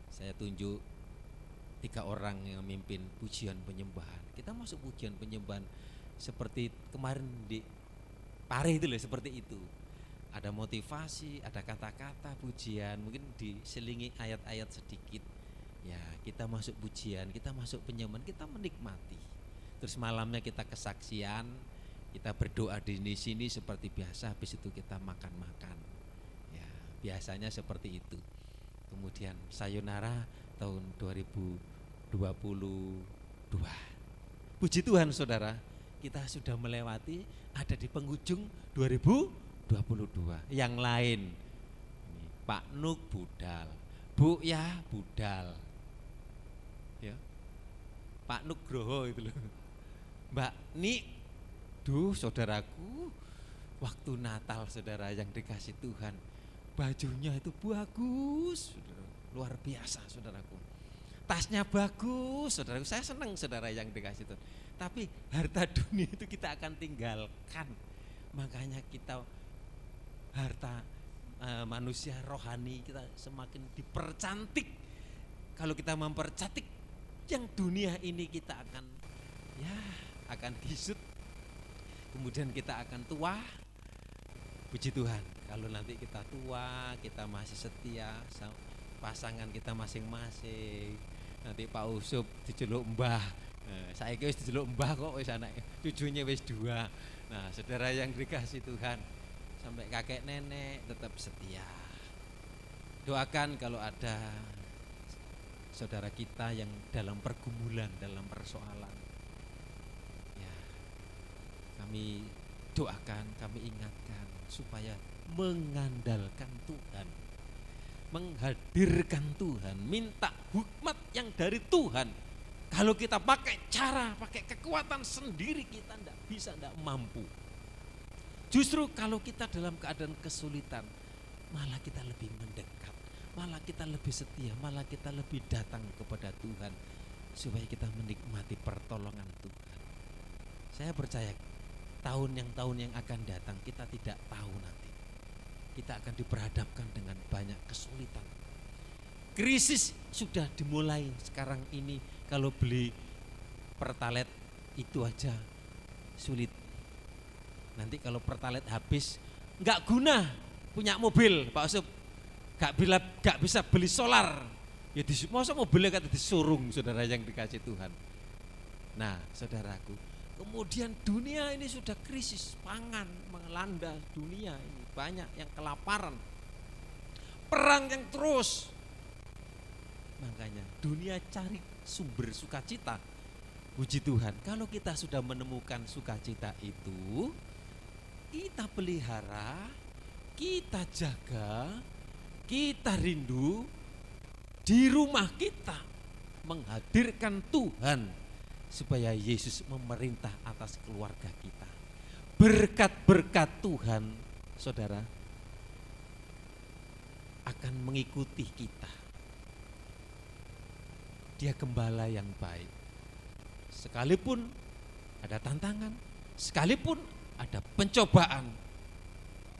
Speaker 5: saya tunjuk 3 orang yang memimpin pujian penyembahan. Kita masuk pujian penyembahan seperti kemarin di Pare itu loh, seperti itu. Ada motivasi, ada kata-kata pujian, mungkin diselingi ayat-ayat sedikit. Ya, kita masuk pujian, kita masuk penyembahan, kita menikmati. Terus malamnya kita kesaksian, kita berdoa di sini seperti biasa, habis itu kita makan-makan. Ya, biasanya seperti itu. Kemudian sayonara tahun 2022. Puji Tuhan saudara, kita sudah melewati, ada di penghujung 2022. Yang lain, ini, Pak Nuk budal, Bu ya budal, ya, Pak Nugroho itu loh, Mbak Nik, duh saudaraku, waktu Natal saudara yang dikasih Tuhan, bajunya itu bagus, saudara, luar biasa saudaraku. Tasnya bagus, saudaraku, saya senang saudara yang dikasih Tuhan. Tapi harta dunia itu kita akan tinggalkan. Makanya kita harta manusia rohani kita semakin dipercantik. Kalau kita mempercantik yang dunia ini, kita akan akan disut. Kemudian kita akan tua. Puji Tuhan, kalau nanti kita tua, kita masih setia pasangan kita masing-masing. Nanti Pak Usup diceluk mbah. Saya wis diceluk mbah kok, wis anak cucunya wis 2. Nah, saudara yang dikasih Tuhan, sampai kakek nenek tetap setia. Doakan kalau ada saudara kita yang dalam pergumulan, dalam persoalan, Kami doakan, kami ingatkan supaya mengandalkan Tuhan, menghadirkan Tuhan, minta hikmat yang dari Tuhan. Kalau kita pakai cara, pakai kekuatan sendiri, kita tidak bisa, tidak mampu. Justru kalau kita dalam keadaan kesulitan, malah kita lebih mendekat, malah kita lebih setia, malah kita lebih datang kepada Tuhan, supaya kita menikmati pertolongan Tuhan. Saya percaya tahun yang akan datang kita tidak tahu nanti. Kita akan diperhadapkan dengan banyak kesulitan. Krisis sudah dimulai sekarang ini. Kalau beli Pertalite itu aja sulit. Nanti kalau Pertalite habis, nggak guna punya mobil, Pak Usop. Nggak bisa beli solar. Ya masa mobilnya kata disurung, saudara yang dikasih Tuhan. Nah, saudaraku, kemudian dunia ini sudah krisis pangan melanda dunia ini, banyak yang kelaparan, perang yang terus. Makanya dunia cari sumber sukacita. Puji Tuhan, kalau kita sudah menemukan sukacita itu, kita pelihara, kita jaga, kita rindu di rumah kita, menghadirkan Tuhan supaya Yesus memerintah atas keluarga kita. Berkat-berkat Tuhan, saudara, akan mengikuti kita. Dia gembala yang baik. Sekalipun ada tantangan, sekalipun ada pencobaan,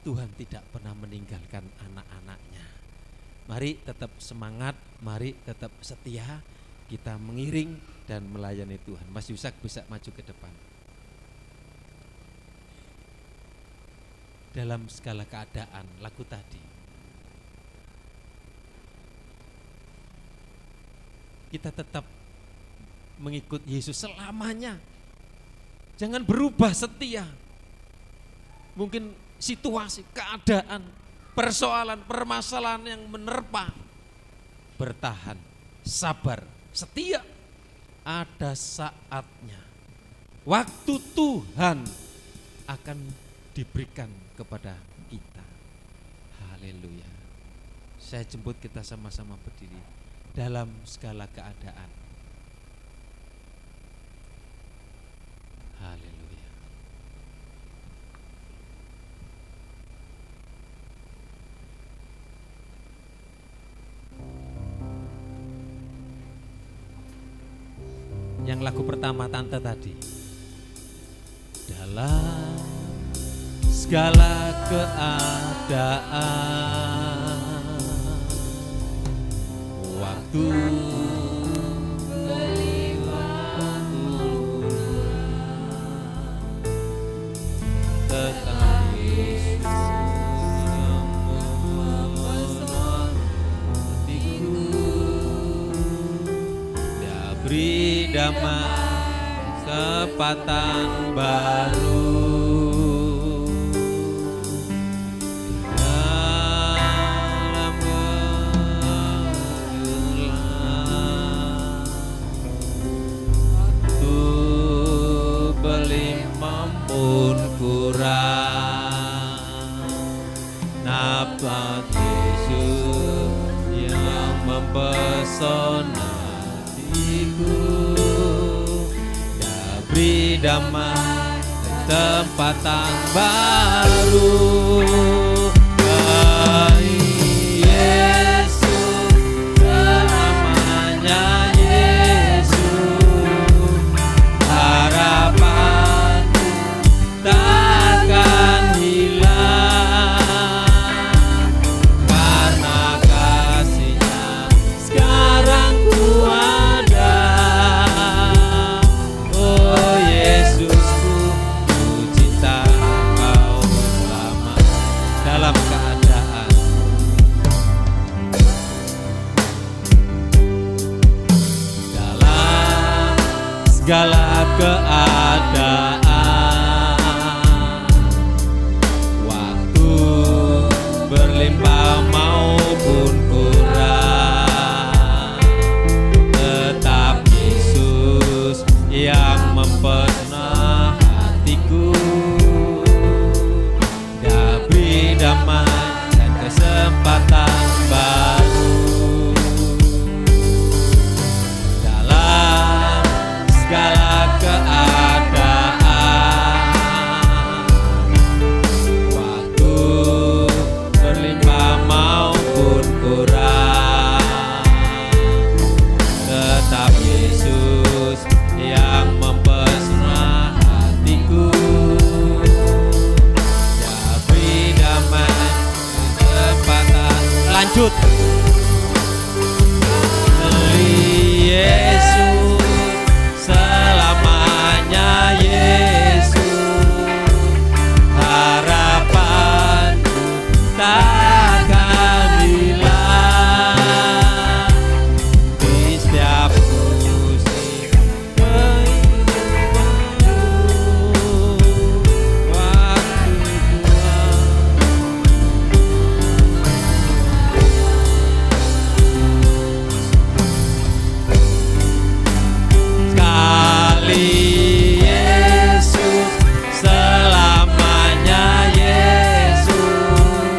Speaker 5: Tuhan tidak pernah meninggalkan anak-anaknya. Mari tetap semangat, mari tetap setia, kita mengiring dan melayani Tuhan. Mas Yusak bisa maju ke depan. Dalam segala keadaan, lagu tadi. Kita tetap mengikut Yesus selamanya. Jangan berubah, setia. Mungkin situasi, keadaan, persoalan, permasalahan yang menerpa, bertahan, sabar, setia. Ada saatnya waktu Tuhan akan diberikan kepada kita. Haleluya. Saya jemput kita sama-sama berdiri dalam segala keadaan. Haleluya. Yang lagu pertama tante tadi. Dalam segala keadaan, waktu tetap Yesus yang memesona hatiku. Dia beri damai kesempatan baru. Dalam kegelam waktu berlimpah pun kurang, nafas Yesus yang mempesona hatiku. Dia beri damai kesempatan baru. Yesus selamanya, Yesus harapan takkan hilang, karena kasih-Nya sekarang ku ada. Oh Yesusku, ku cinta Kau lama. Dalam keadaan segala keadaan, waktu berlimpah maupun kurang, tetap Yesus yang mempesona hatiku. sujud. Yesus selamanya, Yesus harapanku takkan hilang di setiap musim kehidupanku. Waktu sekali Yesus selamanya, Yesus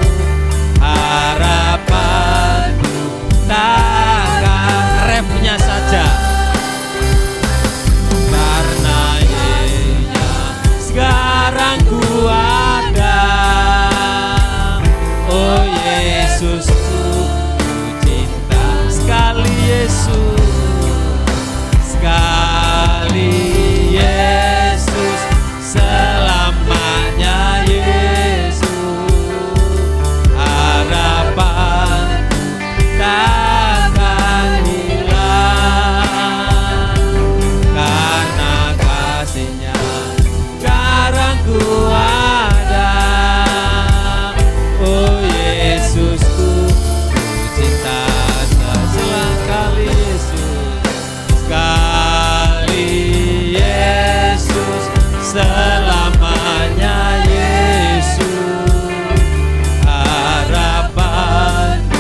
Speaker 5: harapanku takkan. Refnya saja. Karena Ia sekarang ku ada, oh Yesusku ku cinta sekali Yesus. Sekali Yesus selamanya, Yesus harapanku takkan hilang. Karena kasih-Nya sekarang ku ada, oh Yesusku ku cinta sekali Yesus. Sekali Yesus selamanya, Yesus harapanku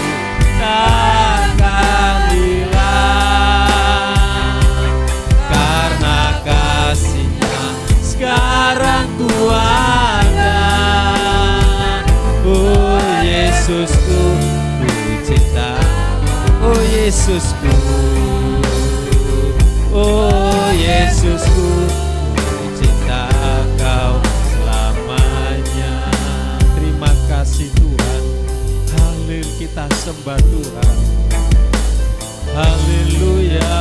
Speaker 5: takkan hilang. Karena kasih-Nya sekarang ku ada, oh Yesusku ku cinta, oh Yesusku, oh Yesusku ku cinta Kau selamanya. Terima kasih Tuhan. Halil, kita sembah Tuhan. Haleluya.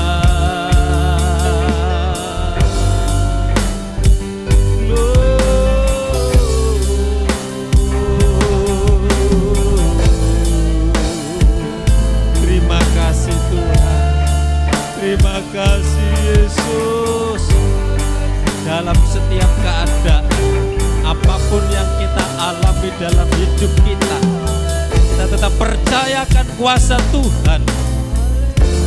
Speaker 5: Terima kasih Tuhan. Terima kasih Yesus. Dalam setiap keadaan, apapun yang kita alami dalam hidup kita, kita tetap percayakan kuasa Tuhan,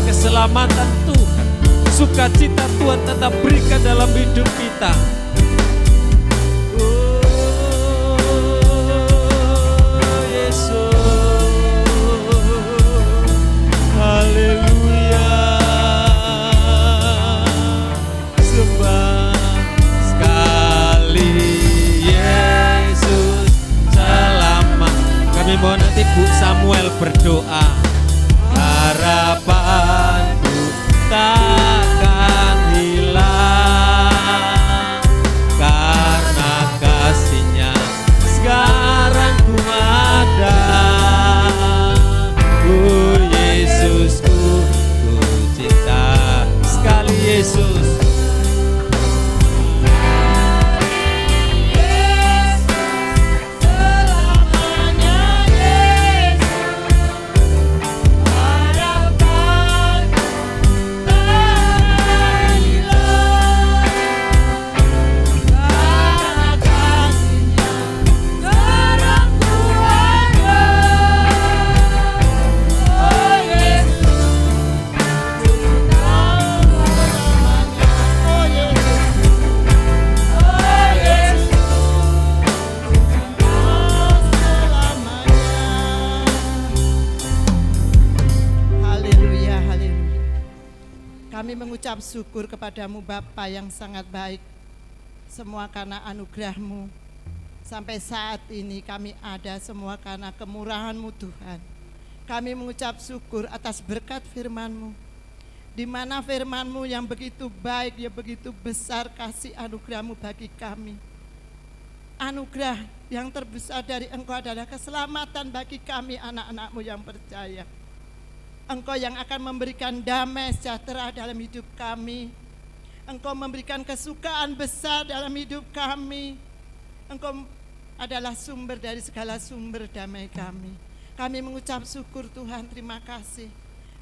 Speaker 5: keselamatan Tuhan, sukacita Tuhan tetap berikan dalam hidup kita. Oh Yesus, haleluya. Sembah sekali Yesus selamat. Kami mohon nanti Bu Samuel berdoa. Harapanku takkan hilang karena kasih-Nya sekarang ku ada, oh Yesusku ku cinta sekali Yesus.
Speaker 6: Kami mengucap syukur kepadamu Bapa yang sangat baik, semua karena anugerah-Mu. Sampai saat ini kami ada semua karena kemurahan-Mu Tuhan. Kami mengucap syukur atas berkat firman-Mu, di mana firman-Mu yang begitu baik, yang begitu besar kasih anugerah-Mu bagi kami. Anugerah yang terbesar dari Engkau adalah keselamatan bagi kami anak-anak-Mu yang percaya. Engkau yang akan memberikan damai sejahtera dalam hidup kami. Engkau memberikan kesukaan besar dalam hidup kami. Engkau adalah sumber dari segala sumber damai kami. Kami mengucap syukur Tuhan, terima kasih.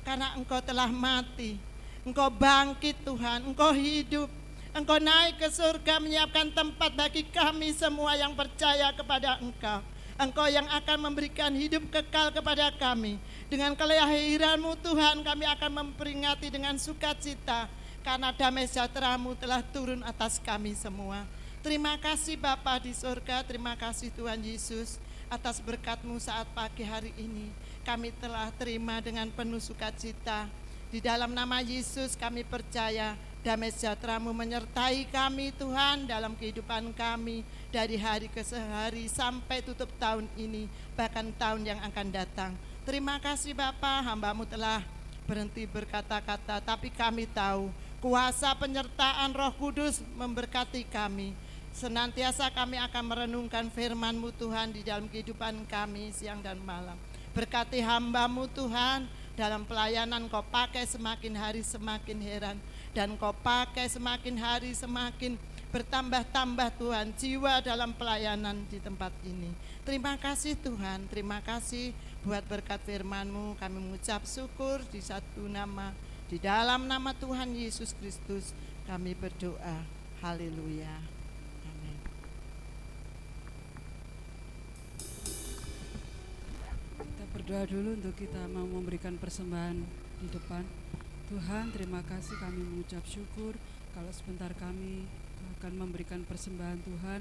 Speaker 6: Karena Engkau telah mati, Engkau bangkit Tuhan, Engkau hidup, Engkau naik ke surga menyiapkan tempat bagi kami semua yang percaya kepada Engkau. Engkau yang akan memberikan hidup kekal kepada kami. Dengan kelahiran-Mu Tuhan, kami akan memperingati dengan sukacita, karena damai sejahtera-Mu telah turun atas kami semua. Terima kasih Bapa di surga, terima kasih Tuhan Yesus atas berkat-Mu saat pagi hari ini. Kami telah terima dengan penuh sukacita. Di dalam nama Yesus kami percaya damai sejahtera-Mu menyertai kami Tuhan dalam kehidupan kami dari hari ke hari sampai tutup tahun ini, bahkan tahun yang akan datang. Terima kasih Bapa, hamba-Mu telah berhenti berkata-kata, tapi kami tahu kuasa penyertaan Roh Kudus memberkati kami. Senantiasa kami akan merenungkan firman-Mu Tuhan di dalam kehidupan kami siang dan malam. Berkati hamba-Mu Tuhan, dalam pelayanan Kau pakai semakin hari semakin heran, dan Kau pakai semakin hari semakin bertambah-tambah Tuhan jiwa dalam pelayanan di tempat ini. Terima kasih Tuhan, terima kasih buat berkat firman-Mu. Kami mengucap syukur di satu nama, di dalam nama Tuhan Yesus Kristus kami berdoa. Haleluya. Amin.
Speaker 3: Kita berdoa dulu untuk kita mau memberikan persembahan di depan. Tuhan, terima kasih, kami mengucap syukur kalau sebentar kami akan memberikan persembahan Tuhan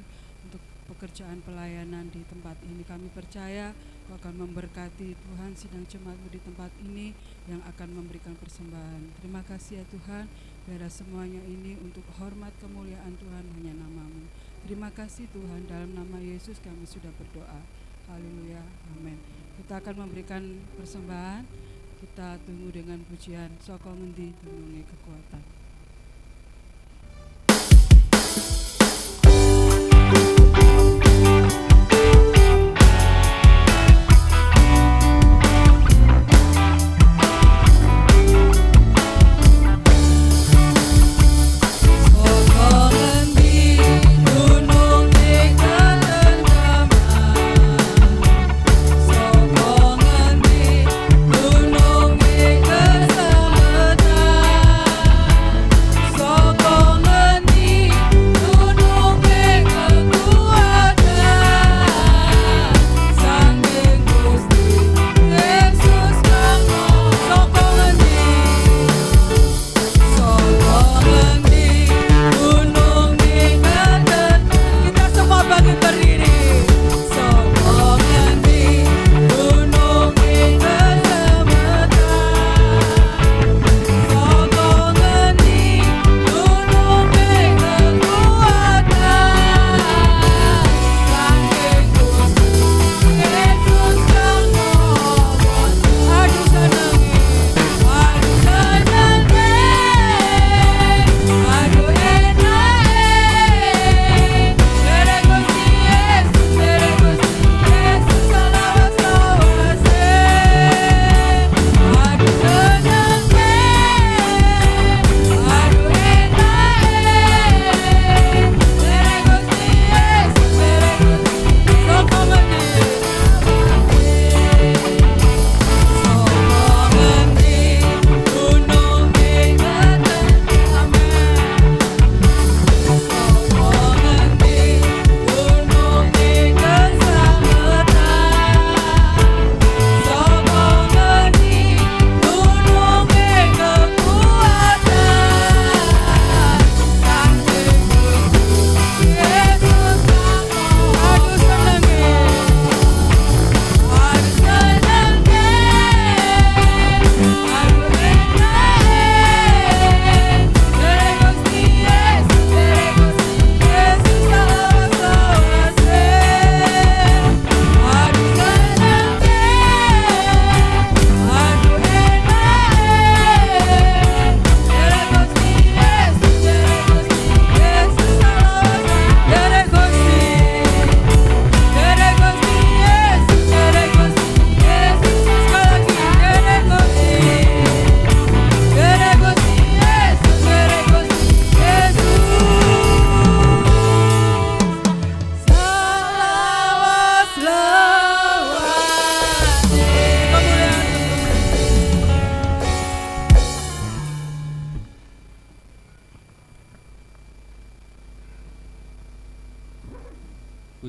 Speaker 3: untuk pekerjaan pelayanan di tempat ini. Kami percaya Kau akan memberkati Tuhan sidang jemaat-Mu di tempat ini yang akan memberikan persembahan. Terima kasih ya Tuhan, biarlah semuanya ini untuk hormat kemuliaan Tuhan hanya nama-Mu. Terima kasih Tuhan, dalam nama Yesus kami sudah berdoa. Haleluya, amin. Kita akan memberikan persembahan. Kita tunggu dengan pujian Soko Ngendi Dununge Kekuatan. Gunung di keselamatan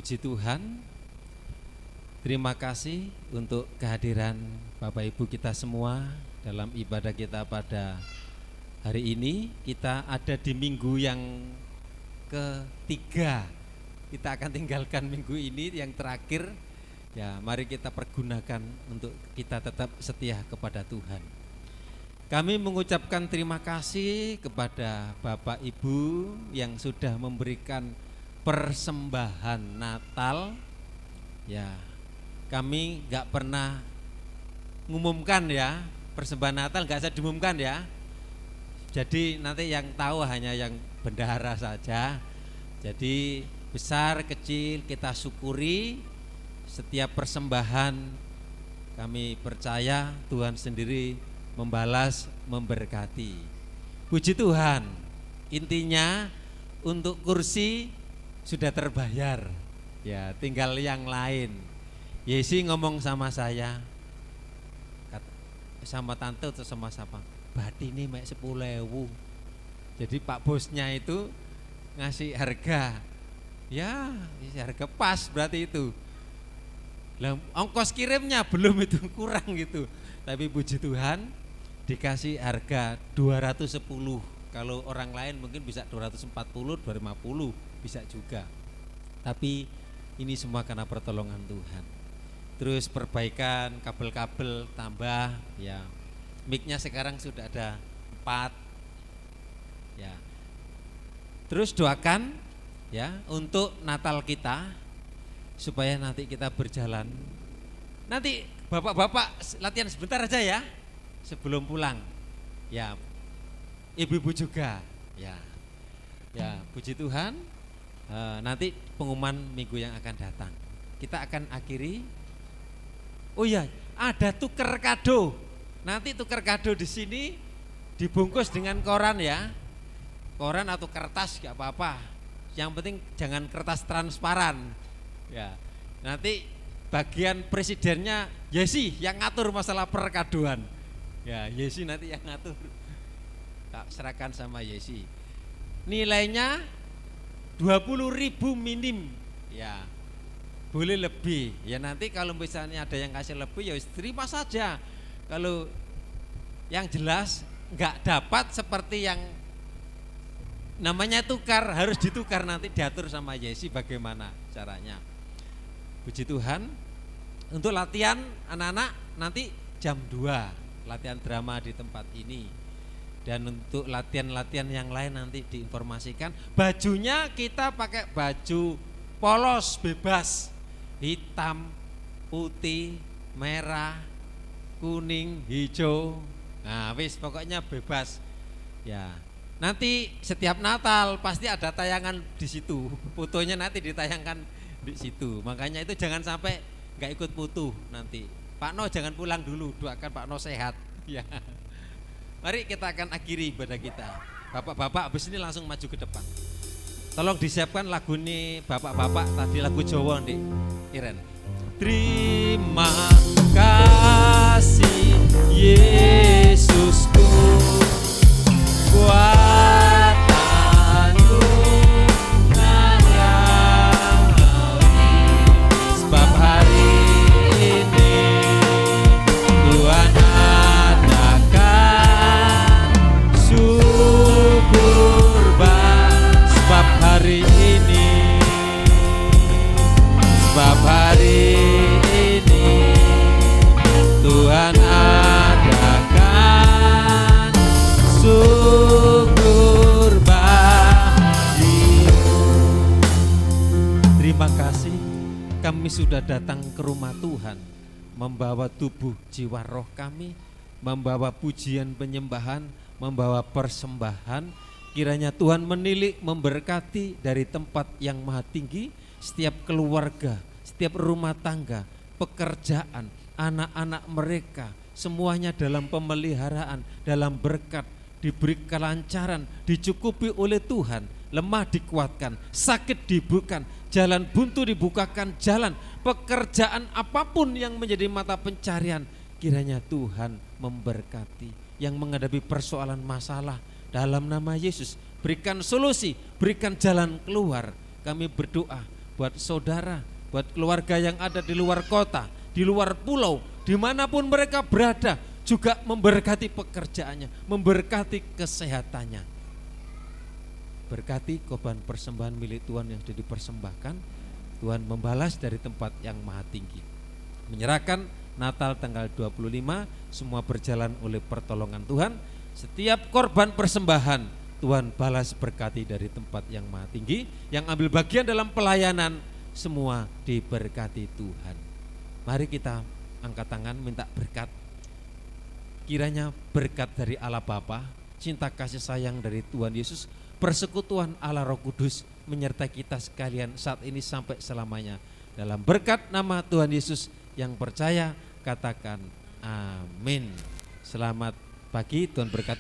Speaker 5: Puji Tuhan. Terima kasih untuk kehadiran Bapak Ibu kita semua dalam ibadah kita pada hari ini. Kita ada di minggu yang ketiga. Kita akan tinggalkan minggu ini yang terakhir. Ya, mari kita pergunakan untuk kita tetap setia kepada Tuhan. Kami mengucapkan terima kasih kepada Bapak Ibu yang sudah memberikan persembahan Natal. Ya, kami nggak pernah ngumumkan ya, persembahan Natal nggak usah diumumkan ya. Jadi nanti yang tahu hanya yang bendahara saja. Jadi besar kecil kita syukuri setiap persembahan. Kami percaya Tuhan sendiri membalas, memberkati. Puji Tuhan. Intinya untuk kursi sudah terbayar. Ya, tinggal yang lain. Yesi ngomong sama saya, sama tante atau sama siapa? Bati ini mek 10.000. Jadi Pak bosnya itu ngasih harga. Ya, harga pas berarti itu. Lah ongkos kirimnya belum, itu kurang gitu. Tapi puji Tuhan dikasih harga 210. Kalau orang lain mungkin bisa 240, 250 bisa juga. Tapi ini semua karena pertolongan Tuhan. Terus perbaikan kabel-kabel tambah ya. Mic-nya sekarang sudah ada 4. Ya. Terus doakan ya untuk Natal kita supaya nanti kita berjalan. Nanti bapak-bapak latihan sebentar aja ya sebelum pulang. Ya. Ibu-ibu juga. Ya. Ya, puji Tuhan. Nanti pengumuman minggu yang akan datang. Kita akan akhiri. Oh iya, ada tuker kado. Nanti tuker kado di sini dibungkus dengan koran ya. Koran atau kertas gak apa-apa. Yang penting jangan kertas transparan. Ya. Nanti bagian presidennya Yesi yang ngatur masalah perkadoan. Ya, Yesi nanti yang ngatur. Tak serahkan sama Yesi. Nilainya 20.000 minim. Ya. Boleh lebih. Ya nanti kalau misalnya ada yang kasih lebih ya terima saja. Kalau yang jelas enggak dapat seperti yang namanya tukar, harus ditukar, nanti diatur sama Yesi bagaimana caranya. Puji Tuhan. Untuk latihan anak-anak nanti jam 2 latihan drama di tempat ini. Dan untuk latihan-latihan yang lain nanti diinformasikan. Bajunya kita pakai baju polos bebas, hitam, putih, merah, kuning, hijau. Nah, wis pokoknya bebas. Ya. Nanti setiap Natal pasti ada tayangan di situ. Fotonya nanti ditayangkan di situ. Makanya itu jangan sampai nggak ikut foto nanti. Pak No jangan pulang dulu, doakan Pak No sehat. Ya. Mari kita akan akhiri ibadah kita. Bapak-bapak habis ini langsung maju ke depan. Tolong disiapkan lagu ini bapak-bapak, tadi lagu Jawa nih, Iren. Terima kasih Yesusku, kuatanku ngayawi, sebab hari ini Tuhan adakan syukur sebab hari ini, sebab hari ini Tuhan adakan syukur bagimu. Terima kasih kami sudah datang ke rumah Tuhan, membawa tubuh jiwa roh kami, membawa pujian penyembahan, membawa persembahan. Kiranya Tuhan menilik, memberkati dari tempat yang maha tinggi setiap keluarga, setiap rumah tangga, pekerjaan, anak-anak mereka, semuanya dalam pemeliharaan, dalam berkat, diberi kelancaran, dicukupi oleh Tuhan, lemah dikuatkan, sakit dibukakan, jalan buntu dibukakan jalan, pekerjaan apapun yang menjadi mata pencarian, kiranya Tuhan memberkati. Yang menghadapi persoalan masalah, dalam nama Yesus berikan solusi, berikan jalan keluar. Kami berdoa buat saudara, buat keluarga yang ada di luar kota, di luar pulau, dimanapun mereka berada, juga memberkati pekerjaannya, memberkati kesehatannya. Berkati korban persembahan milik Tuhan yang sudah dipersembahkan, Tuhan membalas dari tempat yang maha tinggi. Menyerahkan Natal tanggal 25, semua berjalan oleh pertolongan Tuhan. Setiap korban persembahan Tuhan balas berkati dari tempat yang maha tinggi. Yang ambil bagian dalam pelayanan semua diberkati Tuhan. Mari kita angkat tangan minta berkat. Kiranya berkat dari Allah Bapa, cinta kasih sayang dari Tuhan Yesus, persekutuan Allah Roh Kudus menyertai kita sekalian saat ini sampai selamanya. Dalam berkat nama Tuhan Yesus, yang percaya katakan amin. Selamat pagi, Tuhan berkati.